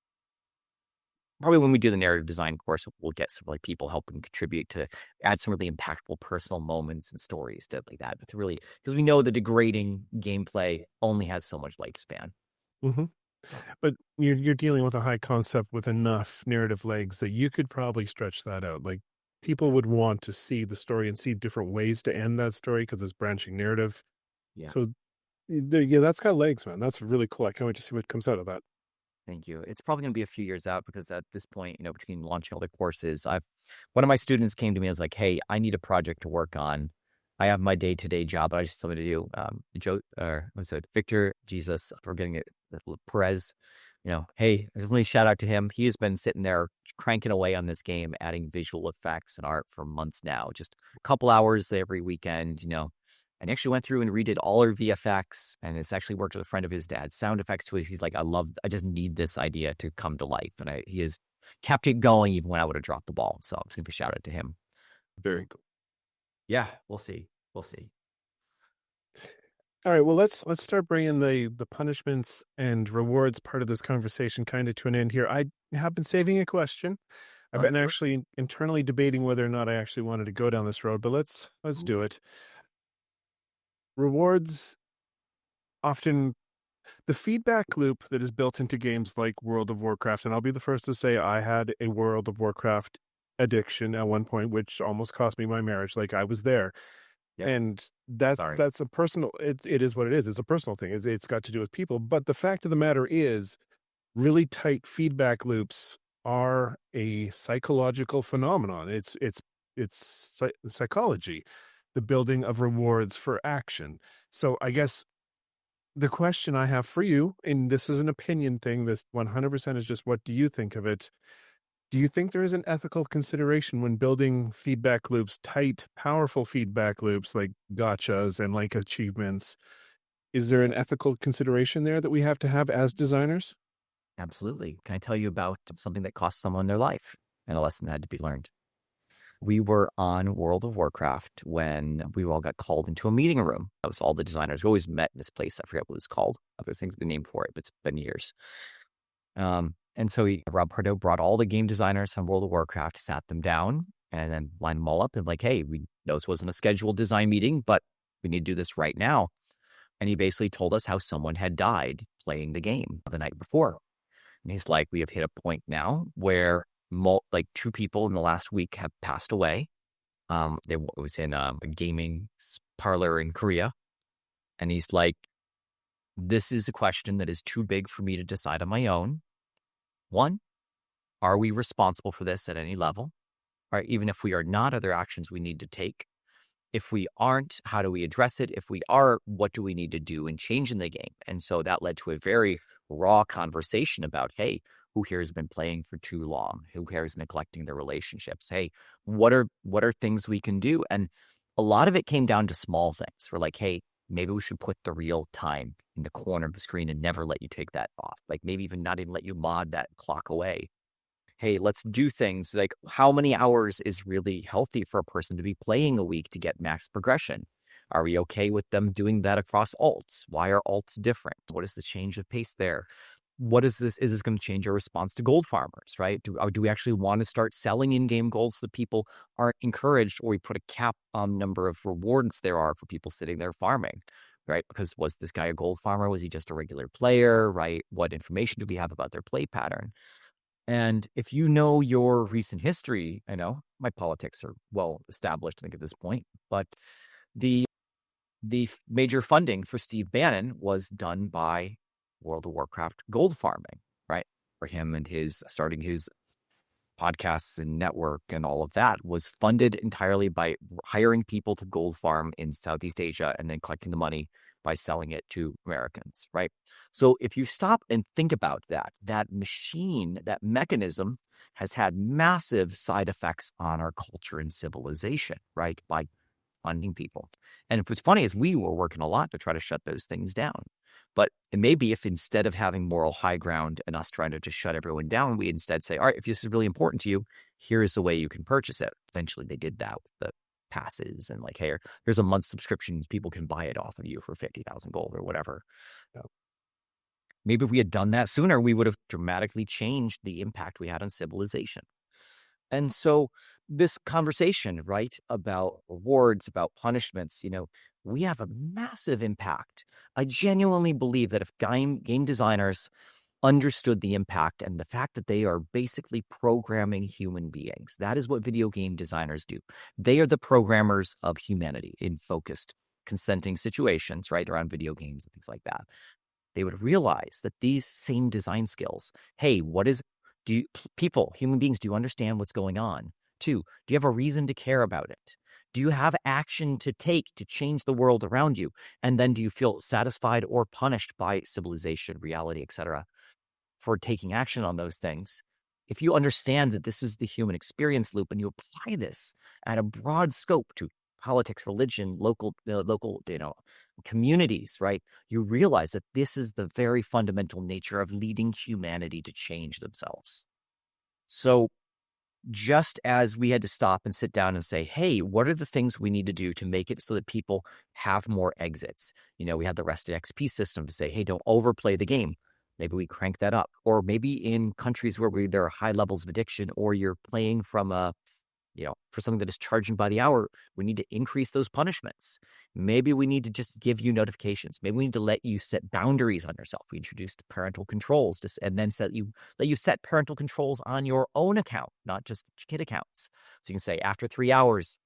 Speaker 2: probably when we do the narrative design course, we'll get some like people helping contribute to add some really impactful personal moments and stories, stuff like that. But to really, because we know the degrading gameplay only has so much lifespan.
Speaker 1: Mm-hmm. But you're dealing with a high concept with enough narrative legs that you could probably stretch that out. Like, people would want to see the story and see different ways to end that story because it's branching narrative.
Speaker 2: Yeah.
Speaker 1: So, yeah, that's got legs, man. That's really cool. I can't wait to see what comes out of that.
Speaker 2: Thank you. It's probably going to be a few years out because at this point, between launching all the courses, one of my students came to me and was like, "Hey, I need a project to work on. I have my day-to-day job, but I just have something to do." Victor Jesus, forgetting it, Perez. Hey, I just want to shout out to him. He has been sitting there cranking away on this game, adding visual effects and art for months now. Just a couple hours every weekend, and he actually went through and redid all our VFX, and it's actually worked with a friend of his dad's sound effects too. He's like, I just need this idea to come to life. And he has kept it going even when I would have dropped the ball. So I'm just going to shout out to him.
Speaker 1: Very cool.
Speaker 2: Yeah, we'll see. We'll see.
Speaker 1: All right, well, let's start bringing the punishments and rewards part of this conversation kind of to an end here. I have been saving a question. I've been actually internally debating whether or not I actually wanted to go down this road, but let's do it. Rewards often, the feedback loop that is built into games like World of Warcraft, and I'll be the first to say I had a World of Warcraft addiction at one point, which almost cost me my marriage. Like, I was there. Yep. And that's a personal, it is what it is. It's a personal thing. It's got to do with people. But the fact of the matter is, really tight feedback loops are a psychological phenomenon. It's psychology, the building of rewards for action. So I guess the question I have for you, and this is an opinion thing, this 100% is just what do you think of it? Do you think there is an ethical consideration when building feedback loops, tight, powerful feedback loops like gotchas and like achievements? Is there an ethical consideration there that we have to have as designers?
Speaker 2: Absolutely. Can I tell you about something that cost someone their life and a lesson that had to be learned? We were on World of Warcraft when we all got called into a meeting room. That was all the designers. We always met in this place. I forget what it was called. There's things the name for it, but it's been years. And so Rob Pardo brought all the game designers on World of Warcraft, sat them down, and then lined them all up and like, hey, we know this wasn't a scheduled design meeting, but we need to do this right now. And he basically told us how someone had died playing the game the night before. And he's like, we have hit a point now where two people in the last week have passed away. It was in a gaming parlor in Korea. And he's like, this is a question that is too big for me to decide on my own. One, are we responsible for this at any level? Or even if we are not, are there actions we need to take? If we aren't, how do we address it? If we are, what do we need to do in changing the game? And so that led to a very raw conversation about, hey, who here has been playing for too long? Who here is neglecting their relationships? Hey, what are things we can do? And a lot of it came down to small things. We're like, hey, maybe we should put the real time in the corner of the screen and never let you take that off. Like maybe even not even let you mod that clock away. Hey, let's do things like how many hours is really healthy for a person to be playing a week to get max progression? Are we okay with them doing that across alts? Why are alts different? What is the change of pace there? What is this? Is this going to change our response to gold farmers, right? Do we actually want to start selling in-game gold so that people aren't encouraged, or we put a cap on number of rewards there are for people sitting there farming, right? Because was this guy a gold farmer? Was he just a regular player, right? What information do we have about their play pattern? And if you know your recent history, I know my politics are well established, I think, at this point, but the major funding for Steve Bannon was done by World of Warcraft gold farming, right? For him and his starting his podcasts and network and all of that was funded entirely by hiring people to gold farm in Southeast Asia and then collecting the money by selling it to Americans, right? So if you stop and think about that machine, that mechanism has had massive side effects on our culture and civilization, right? By funding people. And what's funny is we were working a lot to try to shut those things down. But it may be if instead of having moral high ground and us trying to just shut everyone down, we instead say, all right, if this is really important to you, here's the way you can purchase it. Eventually they did that with the passes and like, hey, here's a month's subscriptions. People can buy it off of you for 50,000 gold or whatever. Yeah. Maybe if we had done that sooner, we would have dramatically changed the impact we had on civilization. And so this conversation, right, about rewards, about punishments, we have a massive impact. I genuinely believe that if game designers understood the impact and the fact that they are basically programming human beings, that is what video game designers do. They are the programmers of humanity in focused, consenting situations, right, around video games and things like that. They would realize that these same design skills, hey, human beings, do you understand what's going on? 2, do you have a reason to care about it? Do you have action to take to change the world around you? And then do you feel satisfied or punished by civilization, reality, etc., for taking action on those things? If you understand that this is the human experience loop and you apply this at a broad scope to politics, religion, local communities, right? You realize that this is the very fundamental nature of leading humanity to change themselves. So just as we had to stop and sit down and say, hey, what are the things we need to do to make it so that people have more exits? We had the rested XP system to say, hey, don't overplay the game. Maybe we crank that up. Or maybe in countries where there are high levels of addiction, or you're playing from for something that is charging by the hour, we need to increase those punishments. Maybe we need to just give you notifications. Maybe we need to let you set boundaries on yourself. We introduced parental controls and then let you set parental controls on your own account, not just kid accounts. So you can say, after 3 hours,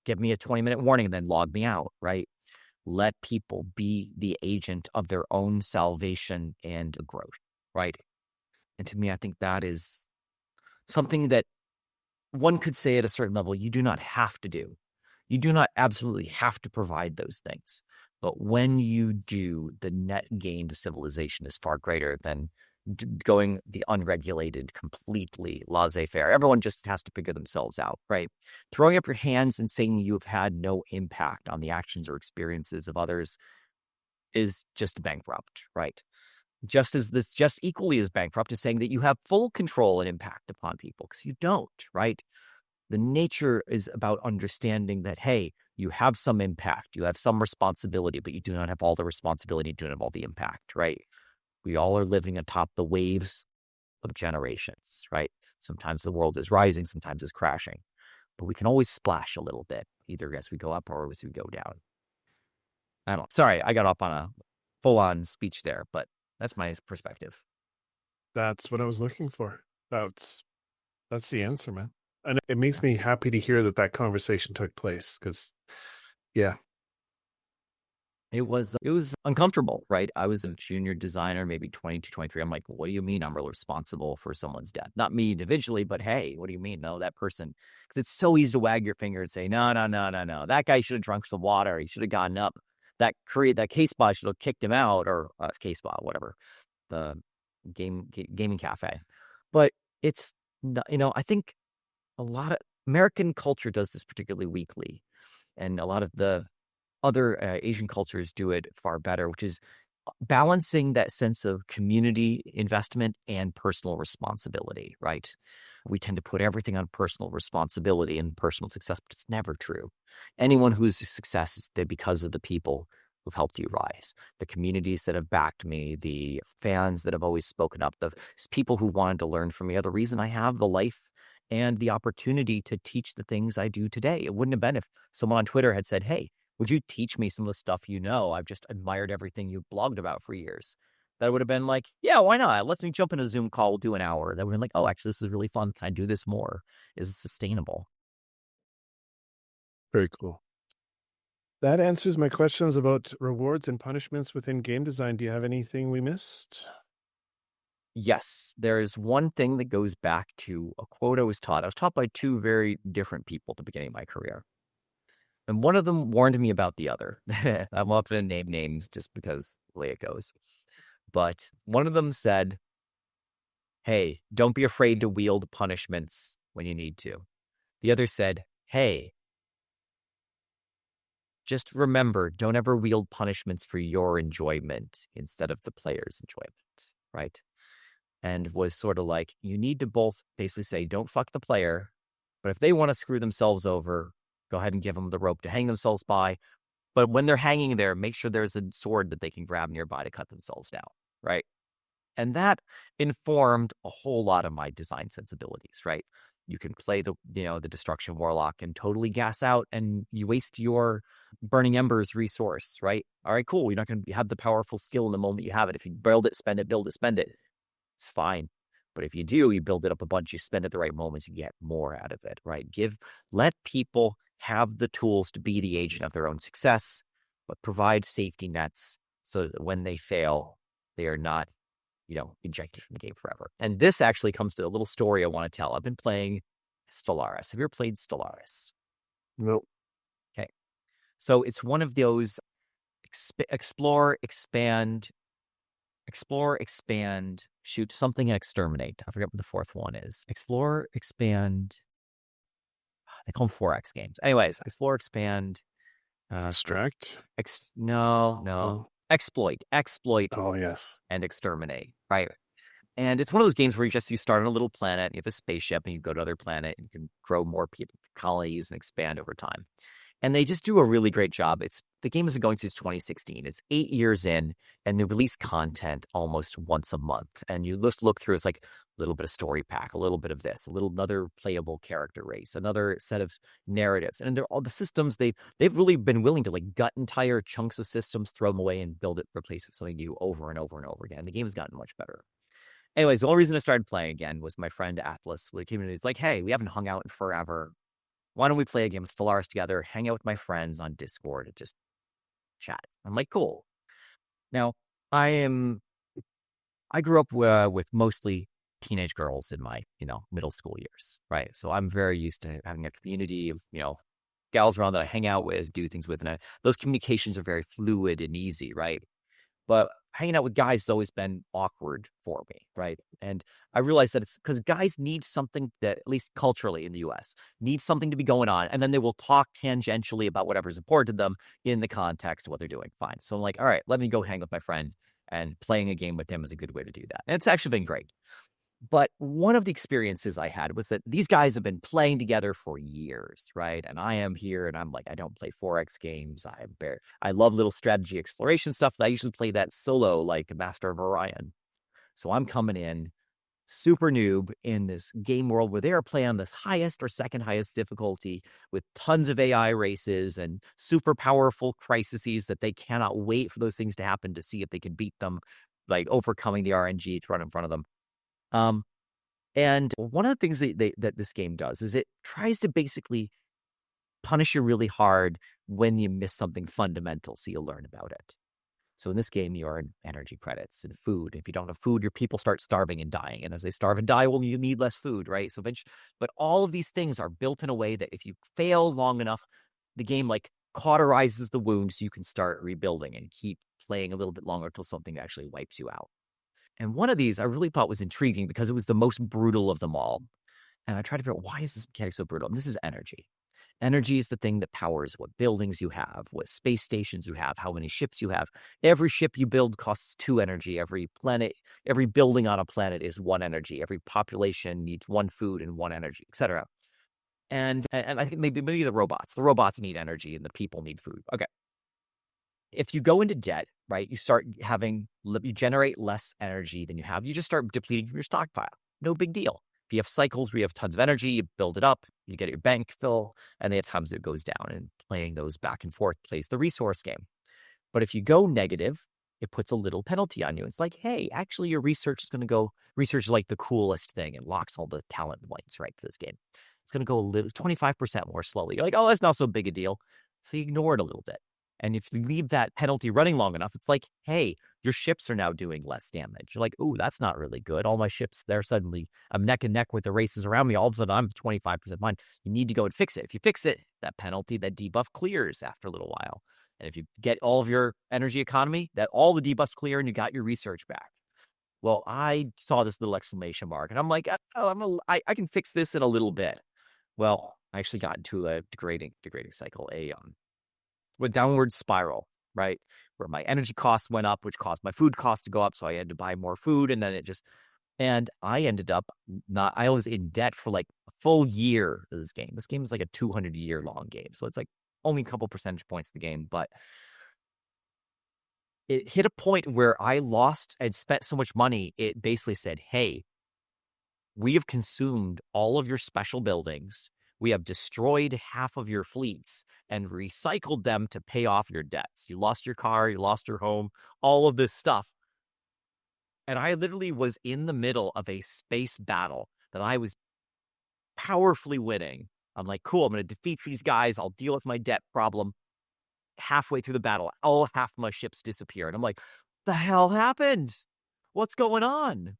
Speaker 2: give me a 20-minute warning and then log me out, right? Let people be the agent of their own salvation and growth, right? And to me, I think that is something that one could say at a certain level, you do not have to do. You do not absolutely have to provide those things. But when you do, the net gain to civilization is far greater than going the unregulated, completely laissez-faire. Everyone just has to figure themselves out, right? Throwing up your hands and saying you have had no impact on the actions or experiences of others is just bankrupt, right? Just equally as bankrupt as saying that you have full control and impact upon people, because you don't, right? The nature is about understanding that, hey, you have some impact, you have some responsibility, but you do not have all the responsibility, you do not have all the impact, right? We all are living atop the waves of generations, right? Sometimes the world is rising, sometimes it's crashing, but we can always splash a little bit, either as we go up or as we go down. I don't know. Sorry, I got off on a full-on speech there, but that's my perspective.
Speaker 1: That's what I was looking for. That's the answer, man. And it makes me happy to hear that conversation took place, because, yeah.
Speaker 2: It was uncomfortable, right? I was a junior designer, maybe 22, 23. I'm like, what do you mean I'm responsible for someone's death? Not me individually, but hey, what do you mean? No, that person. Because it's so easy to wag your finger and say, no. That guy should have drunk some water. He should have gotten up. That K-Spot should have kicked him out, or K-Spot, whatever, the gaming cafe. But it's, I think a lot of American culture does this particularly weakly. And a lot of the other Asian cultures do it far better, which is balancing that sense of community investment and personal responsibility, right? We tend to put everything on personal responsibility and personal success, but it's never true. Anyone who's a success is there because of the people who've helped you rise, the communities that have backed me, the fans that have always spoken up, the people who wanted to learn from me are the reason I have the life and the opportunity to teach the things I do today. It wouldn't have been if someone on Twitter had said, hey, would you teach me some of the stuff I've just admired everything you've blogged about for years. That would have been like, yeah, why not? Let me jump in a Zoom call, we'll do an hour. That would have been like, oh, actually, this is really fun. Can I do this more? Is it sustainable?
Speaker 1: Very cool. That answers my questions about rewards and punishments within game design. Do you have anything we missed?
Speaker 2: Yes, there's one thing that goes back to a quote I was taught. I was taught by two very different people at the beginning of my career. And one of them warned me about the other. I'm not going to name names just because the way it goes. But one of them said, hey, don't be afraid to wield punishments when you need to. The other said, hey, just remember, don't ever wield punishments for your enjoyment instead of the player's enjoyment, right? And was sort of like, you need to both basically say, don't fuck the player, but if they want to screw themselves over, go ahead and give them the rope to hang themselves by. But when they're hanging there, make sure there's a sword that they can grab nearby to cut themselves down, right? And that informed a whole lot of my design sensibilities, right? You can play the Destruction Warlock and totally gas out and you waste your Burning Embers resource, right? All right, cool. You're not going to have the powerful skill in the moment you have it. If you build it, spend it, build it, spend it, it's fine. But if you do, you build it up a bunch, you spend it the right moments, you get more out of it, right? Let people have the tools to be the agent of their own success, but provide safety nets so that when they fail, they are not ejected from the game forever. And this actually comes to a little story I want to tell. I've been playing Stellaris. Have you ever played Stellaris?
Speaker 1: Nope.
Speaker 2: Okay. So it's one of those explore, expand, shoot something, and exterminate. I forget what the fourth one is. Explore, expand. They call them 4X games. Anyways, explore, expand.
Speaker 1: Extract?
Speaker 2: No.
Speaker 1: Oh.
Speaker 2: Exploit.
Speaker 1: Oh, yes.
Speaker 2: And exterminate, right? And it's one of those games where you start on a little planet, you have a spaceship, and you go to another planet, and you can grow more people, colonies, and expand over time. And they just do a really great job. The game has been going since 2016. It's 8 years in, and they release content almost once a month. And you just look through, it's like a little bit of story pack, a little bit of this, another playable character race, another set of narratives. And they're all the systems, they've really been willing to like gut entire chunks of systems, throw them away, and replace it with something new over and over and over again. The game has gotten much better. Anyways, the only reason I started playing again was my friend Atlas. When he came in, he's like, hey, we haven't hung out in forever. Why don't we play a game of Stellaris together, hang out with my friends on Discord, and just chat? I'm like, cool. Now, I grew up with mostly teenage girls in my, middle school years, right? So I'm very used to having a community of, gals around that I hang out with, do things with, and those communications are very fluid and easy, right? But hanging out with guys has always been awkward for me, right? And I realized that it's because guys need something that, at least culturally in the US, need something to be going on. And then they will talk tangentially about whatever's important to them in the context of what they're doing. Fine. So I'm like, all right, let me go hang with my friend. And playing a game with him is a good way to do that. And it's actually been great. But one of the experiences I had was that these guys have been playing together for years, right? And I am here and I'm like, I don't play 4X games. I love little strategy exploration stuff, but I usually play that solo like Master of Orion. So I'm coming in super noob in this game world where they are playing on this highest or second highest difficulty with tons of AI races and super powerful crises that they cannot wait for those things to happen to see if they can beat them, like overcoming the RNG thrown in front of them. And one of the things that this game does is it tries to basically punish you really hard when you miss something fundamental, so you'll learn about it. So in this game, you earn energy credits and food. If you don't have food, your people start starving and dying. And as they starve and die, well, you need less food, right? So eventually, but all of these things are built in a way that if you fail long enough, the game like cauterizes the wound so you can start rebuilding and keep playing a little bit longer until something actually wipes you out. And one of these I really thought was intriguing because it was the most brutal of them all. And I tried to figure out, why is this mechanic so brutal? And this is energy. Energy is the thing that powers what buildings you have, what space stations you have, how many ships you have. Every ship you build costs 2 energy. Every building on a planet is 1 energy. Every population needs 1 food and 1 energy, etc. And I think maybe the robots. The robots need energy and the people need food. Okay. If you go into debt, right, you generate less energy than you have. You just start depleting from your stockpile. No big deal. If you have cycles where you have tons of energy, you build it up, you get your bank fill, and then at times it goes down, and playing those back and forth plays the resource game. But if you go negative, it puts a little penalty on you. It's like, hey, actually your research is like the coolest thing and locks all the talent points, right, for this game. It's going to go a little 25% more slowly. You're like, oh, that's not so big a deal. So you ignore it a little bit. And if you leave that penalty running long enough, it's like, hey, your ships are now doing less damage. You're like, ooh, that's not really good. All my ships, they're suddenly, I'm neck and neck with the races around me. All of a sudden, I'm 25% mine. You need to go and fix it. If you fix it, that penalty, that debuff clears after a little while. And if you get all of your energy economy, that all the debuffs clear and you got your research back. Well, I saw this little exclamation mark and I'm like, oh, I can fix this in a little bit. Well, I actually got into a degrading cycle, with downward spiral, right? Where my energy costs went up, which caused my food costs to go up. So I had to buy more food. And then and I ended up I was in debt for like a full year of this game. This game is like a 200-year long game. So it's like only a couple percentage points of the game. But it hit a point where I lost and spent so much money. It basically said, hey, we have consumed all of your special buildings. We have destroyed half of your fleets and recycled them to pay off your debts. You lost your car, you lost your home, all of this stuff. And I literally was in the middle of a space battle that I was powerfully winning. I'm like, cool, I'm going to defeat these guys. I'll deal with my debt problem. Halfway through the battle, all half my ships disappeared. I'm like, the hell happened? What's going on?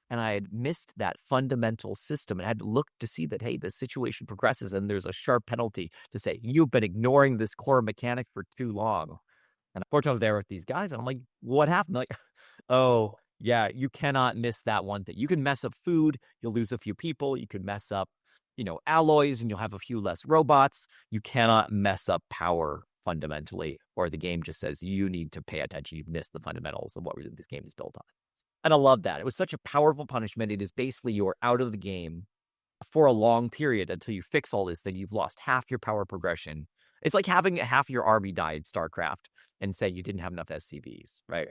Speaker 2: And I had missed that fundamental system and I had to look to see that, hey, the situation progresses and there's a sharp penalty to say, you've been ignoring this core mechanic for too long. And unfortunately, I was there with these guys and I'm like, what happened? Like, oh, yeah, you cannot miss that one thing. You can mess up food, you'll lose a few people. You can mess up, alloys and you'll have a few less robots. You cannot mess up power fundamentally, or the game just says you need to pay attention. You've missed the fundamentals of what this game is built on. And I love that. It was such a powerful punishment. It is basically you're out of the game for a long period until you fix all this, then you've lost half your power progression. It's like having half your army die in StarCraft and say you didn't have enough SCVs, right?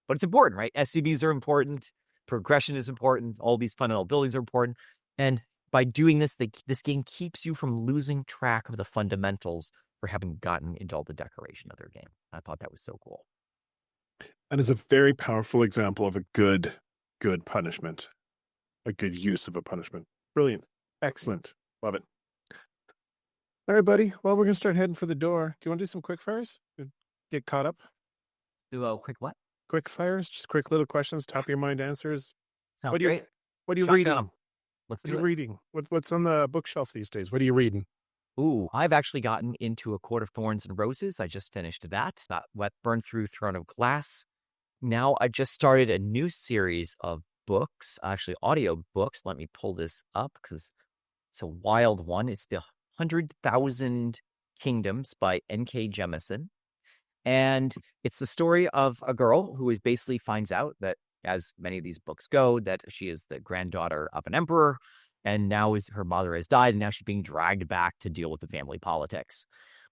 Speaker 2: But it's important, right? SCVs are important. Progression is important. All these fundamental buildings are important. And by doing this, this game keeps you from losing track of the fundamentals for having gotten into all the decoration of their game. I thought that was so cool.
Speaker 1: And is a very powerful example of a good punishment, a good use of a punishment. Brilliant. Excellent. Love it. All right, buddy. Well, we're going to start heading for the door. Do you want to do some quick fires? Get caught up?
Speaker 2: Do a quick what?
Speaker 1: Quick fires, just quick little questions, top of your mind answers.
Speaker 2: Sounds great.
Speaker 1: What are you reading?
Speaker 2: Let's do it.
Speaker 1: What are you reading? What's on the bookshelf these days? What are you reading?
Speaker 2: Ooh, I've actually gotten into A Court of Thorns and Roses. I just finished that. Burned through Throne of Glass. Now I just started a new series of books, actually audio books. Let me pull this up because it's a wild one. It's The 100,000 Kingdoms by N.K. Jemisin. And it's the story of a girl who basically finds out that, as many of these books go, that she is the granddaughter of an emperor. And now her mother has died, and now she's being dragged back to deal with the family politics.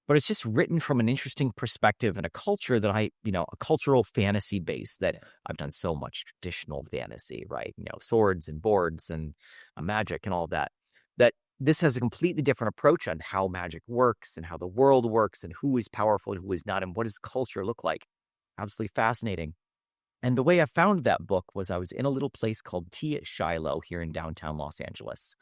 Speaker 2: But it's just written from an interesting perspective and a culture that a cultural fantasy base that I've done so much traditional fantasy, right? Swords and boards and magic and all of that. That this has a completely different approach on how magic works and how the world works and who is powerful and who is not and what does culture look like. Absolutely fascinating. And the way I found that book was I was in a little place called Tea at Shiloh here in downtown Los Angeles.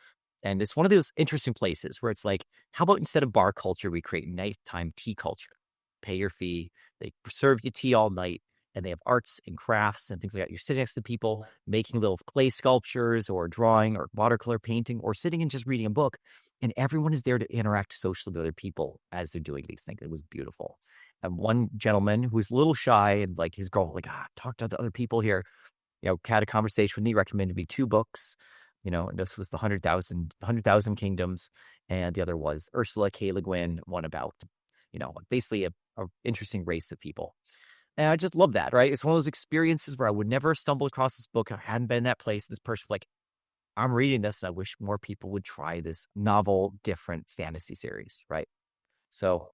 Speaker 2: And it's one of those interesting places where it's like, how about instead of bar culture, we create nighttime tea culture? Pay your fee. They serve you tea all night. And they have arts and crafts and things like that. You're sitting next to people making little clay sculptures or drawing or watercolor painting or sitting and just reading a book. And everyone is there to interact socially with other people as they're doing these things. It was beautiful. And one gentleman who was a little shy and like his girl, talk to the other people here, had a conversation with me, recommended me 2 books. And this was the 100,000 Kingdoms. And the other was Ursula K. Le Guin, one about, basically a interesting race of people. And I just love that, right? It's one of those experiences where I would never stumble across this book. I hadn't been in that place. This person was like, I'm reading this and I wish more people would try this novel, different fantasy series, right? So,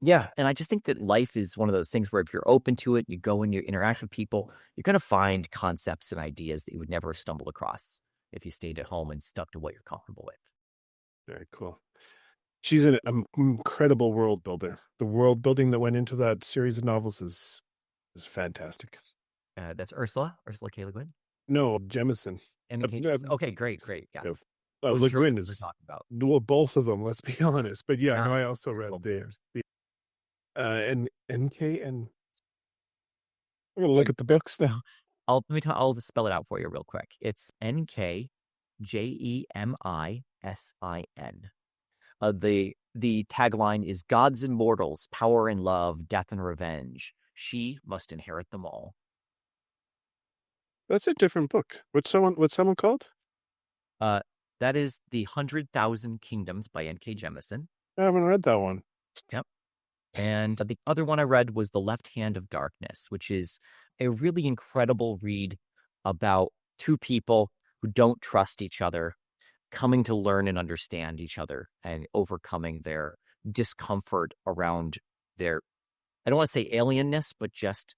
Speaker 2: yeah. And I just think that life is one of those things where if you're open to it, you go and you interact with people, you're going to find concepts and ideas that you would never stumble across if you stayed at home and stuck to what you're comfortable with.
Speaker 1: Very cool. She's an incredible world builder. The world building that went into that series of novels is fantastic.
Speaker 2: That's Ursula K. Le Guin?
Speaker 1: No, Jemisin.
Speaker 2: Okay, great. Yeah.
Speaker 1: Le Guin is
Speaker 2: talking about.
Speaker 1: Well, both of them. Let's be honest. But yeah, no, I also read and NK, and I'm gonna look at the books now.
Speaker 2: I'll just spell it out for you real quick. It's NKJEMISIN. The tagline is Gods and mortals, power and love, death and revenge. She must inherit them all.
Speaker 1: That's a different book. What's someone called?
Speaker 2: That is The 100,000 Kingdoms by N.K. Jemisin.
Speaker 1: I haven't read that one.
Speaker 2: Yep. And the other one I read was The Left Hand of Darkness, which is a really incredible read about two people who don't trust each other, coming to learn and understand each other and overcoming their discomfort around their, I don't want to say alienness, but just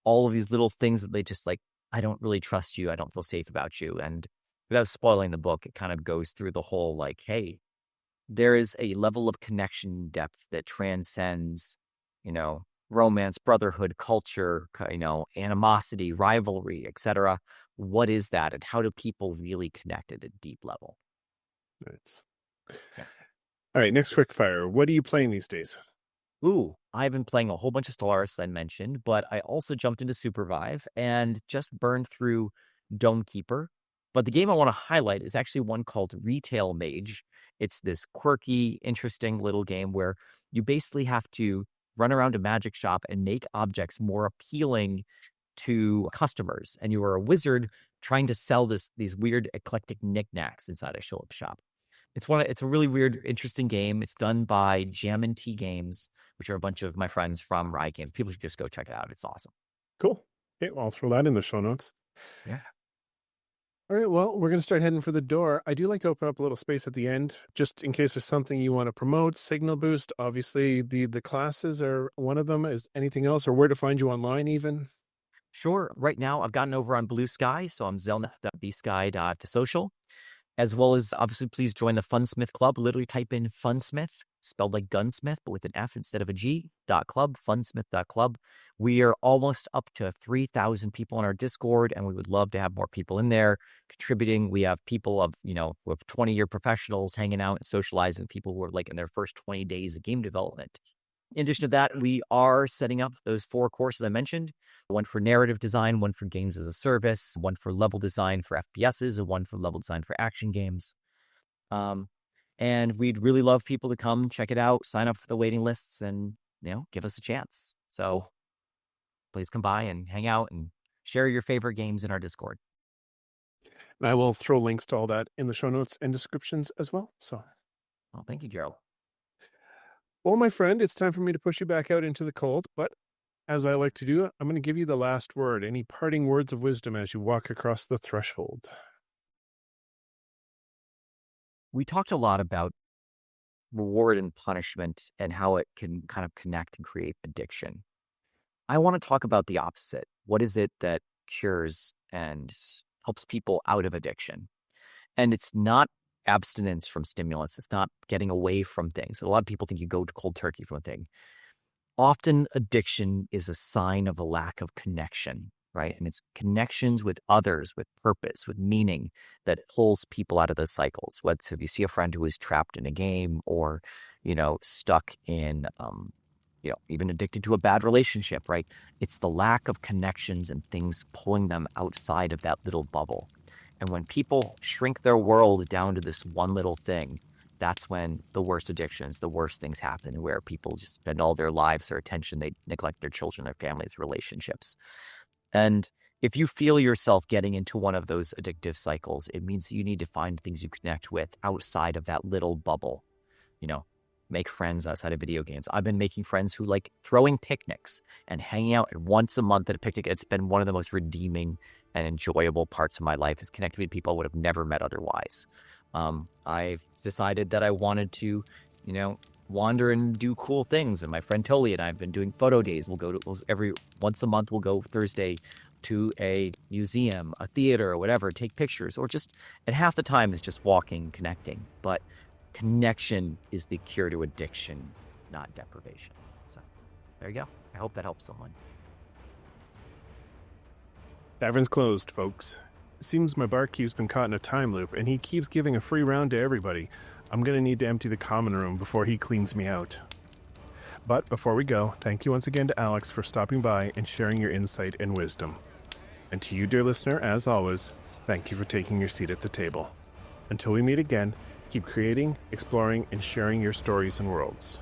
Speaker 2: all of these little things that they just like, I don't really trust you. I don't feel safe about you. And without spoiling the book, it kind of goes through the whole like, hey, there is a level of connection depth that transcends, romance, brotherhood, culture, animosity, rivalry, etc. What is that? And how do people really connect at a deep level?
Speaker 1: Nice. Yeah. All right, next quick fire. What are you playing these days?
Speaker 2: Ooh, I've been playing a whole bunch of Stellaris, I mentioned, but I also jumped into Supervive and just burned through Dome Keeper. But the game I want to highlight is actually one called Retail Mage. It's this quirky, interesting little game where you basically have to run around a magic shop and make objects more appealing to customers. And you are a wizard trying to sell these weird eclectic knickknacks inside a shop. It's a really weird, interesting game. It's done by Jam and Tea Games, which are a bunch of my friends from Riot Games. People should just go check it out. It's awesome.
Speaker 1: Cool. Okay, well, I'll throw that in the show notes.
Speaker 2: Yeah.
Speaker 1: All right, well, we're going to start heading for the door. I do like to open up a little space at the end, just in case there's something you want to promote, signal boost. Obviously, the classes are one of them. Is anything else, or where to find you online even?
Speaker 2: Sure. Right now, I've gotten over on Blue Sky, so I'm zelneth.bsky.social. As well as, obviously, please join the Funsmith Club. Literally type in Funsmith, spelled like gunsmith, but with an F instead of a G, .club, funsmith.club. We are almost up to 3,000 people on our Discord, and we would love to have more people in there contributing. We have people of, with 20-year professionals hanging out and socializing with people who are like in their first 20 days of game development. In addition to that, we are setting up those 4 courses I mentioned, one for narrative design, one for games as a service, one for level design for FPSs, and one for level design for action games. And we'd really love people to come check it out, sign up for the waiting lists, and, give us a chance. So please come by and hang out and share your favorite games in our Discord.
Speaker 1: And I will throw links to all that in the show notes and descriptions as well.
Speaker 2: Well, thank you, Gerald.
Speaker 1: Well, my friend, it's time for me to push you back out into the cold, but as I like to do, I'm going to give you the last word. Any parting words of wisdom as you walk across the threshold?
Speaker 2: We talked a lot about reward and punishment and how it can kind of connect and create addiction. I want to talk about the opposite. What is it that cures and helps people out of addiction? And it's not abstinence from stimulants. It's not getting away from things. A lot of people think you go to cold turkey from a thing. Often addiction is a sign of a lack of connection, right? And it's connections with others, with purpose, with meaning that pulls people out of those cycles. Whether if you see a friend who is trapped in a game or, stuck in, even addicted to a bad relationship, right? It's the lack of connections and things pulling them outside of that little bubble. And when people shrink their world down to this one little thing, that's when the worst addictions, the worst things happen, where people just spend all their lives, their attention, they neglect their children, their families, relationships. And if you feel yourself getting into one of those addictive cycles, it means you need to find things you connect with outside of that little bubble. Make friends outside of video games. I've been making friends who like throwing picnics and hanging out once a month at a picnic. It's been one of the most redeeming and enjoyable parts of my life, is connecting with people I would have never met otherwise. I've decided that I wanted to, wander and do cool things. And my friend Toli and I have been doing photo days. Once a month, we'll go Thursday to a museum, a theater, or whatever, take pictures, or just, and half the time it's just walking, connecting. But connection is the cure to addiction, not deprivation. So there you go. I hope that helps someone.
Speaker 1: Tavern's closed, folks. It seems my barkeep's been caught in a time loop, and he keeps giving a free round to everybody. I'm going to need to empty the common room before he cleans me out. But before we go, thank you once again to Alex for stopping by and sharing your insight and wisdom. And to you, dear listener, as always, thank you for taking your seat at the table. Until we meet again, keep creating, exploring, and sharing your stories and worlds.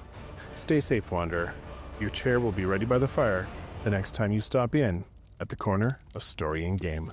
Speaker 1: Stay safe, Wanderer. Your chair will be ready by the fire the next time you stop in at the corner of Story and Game.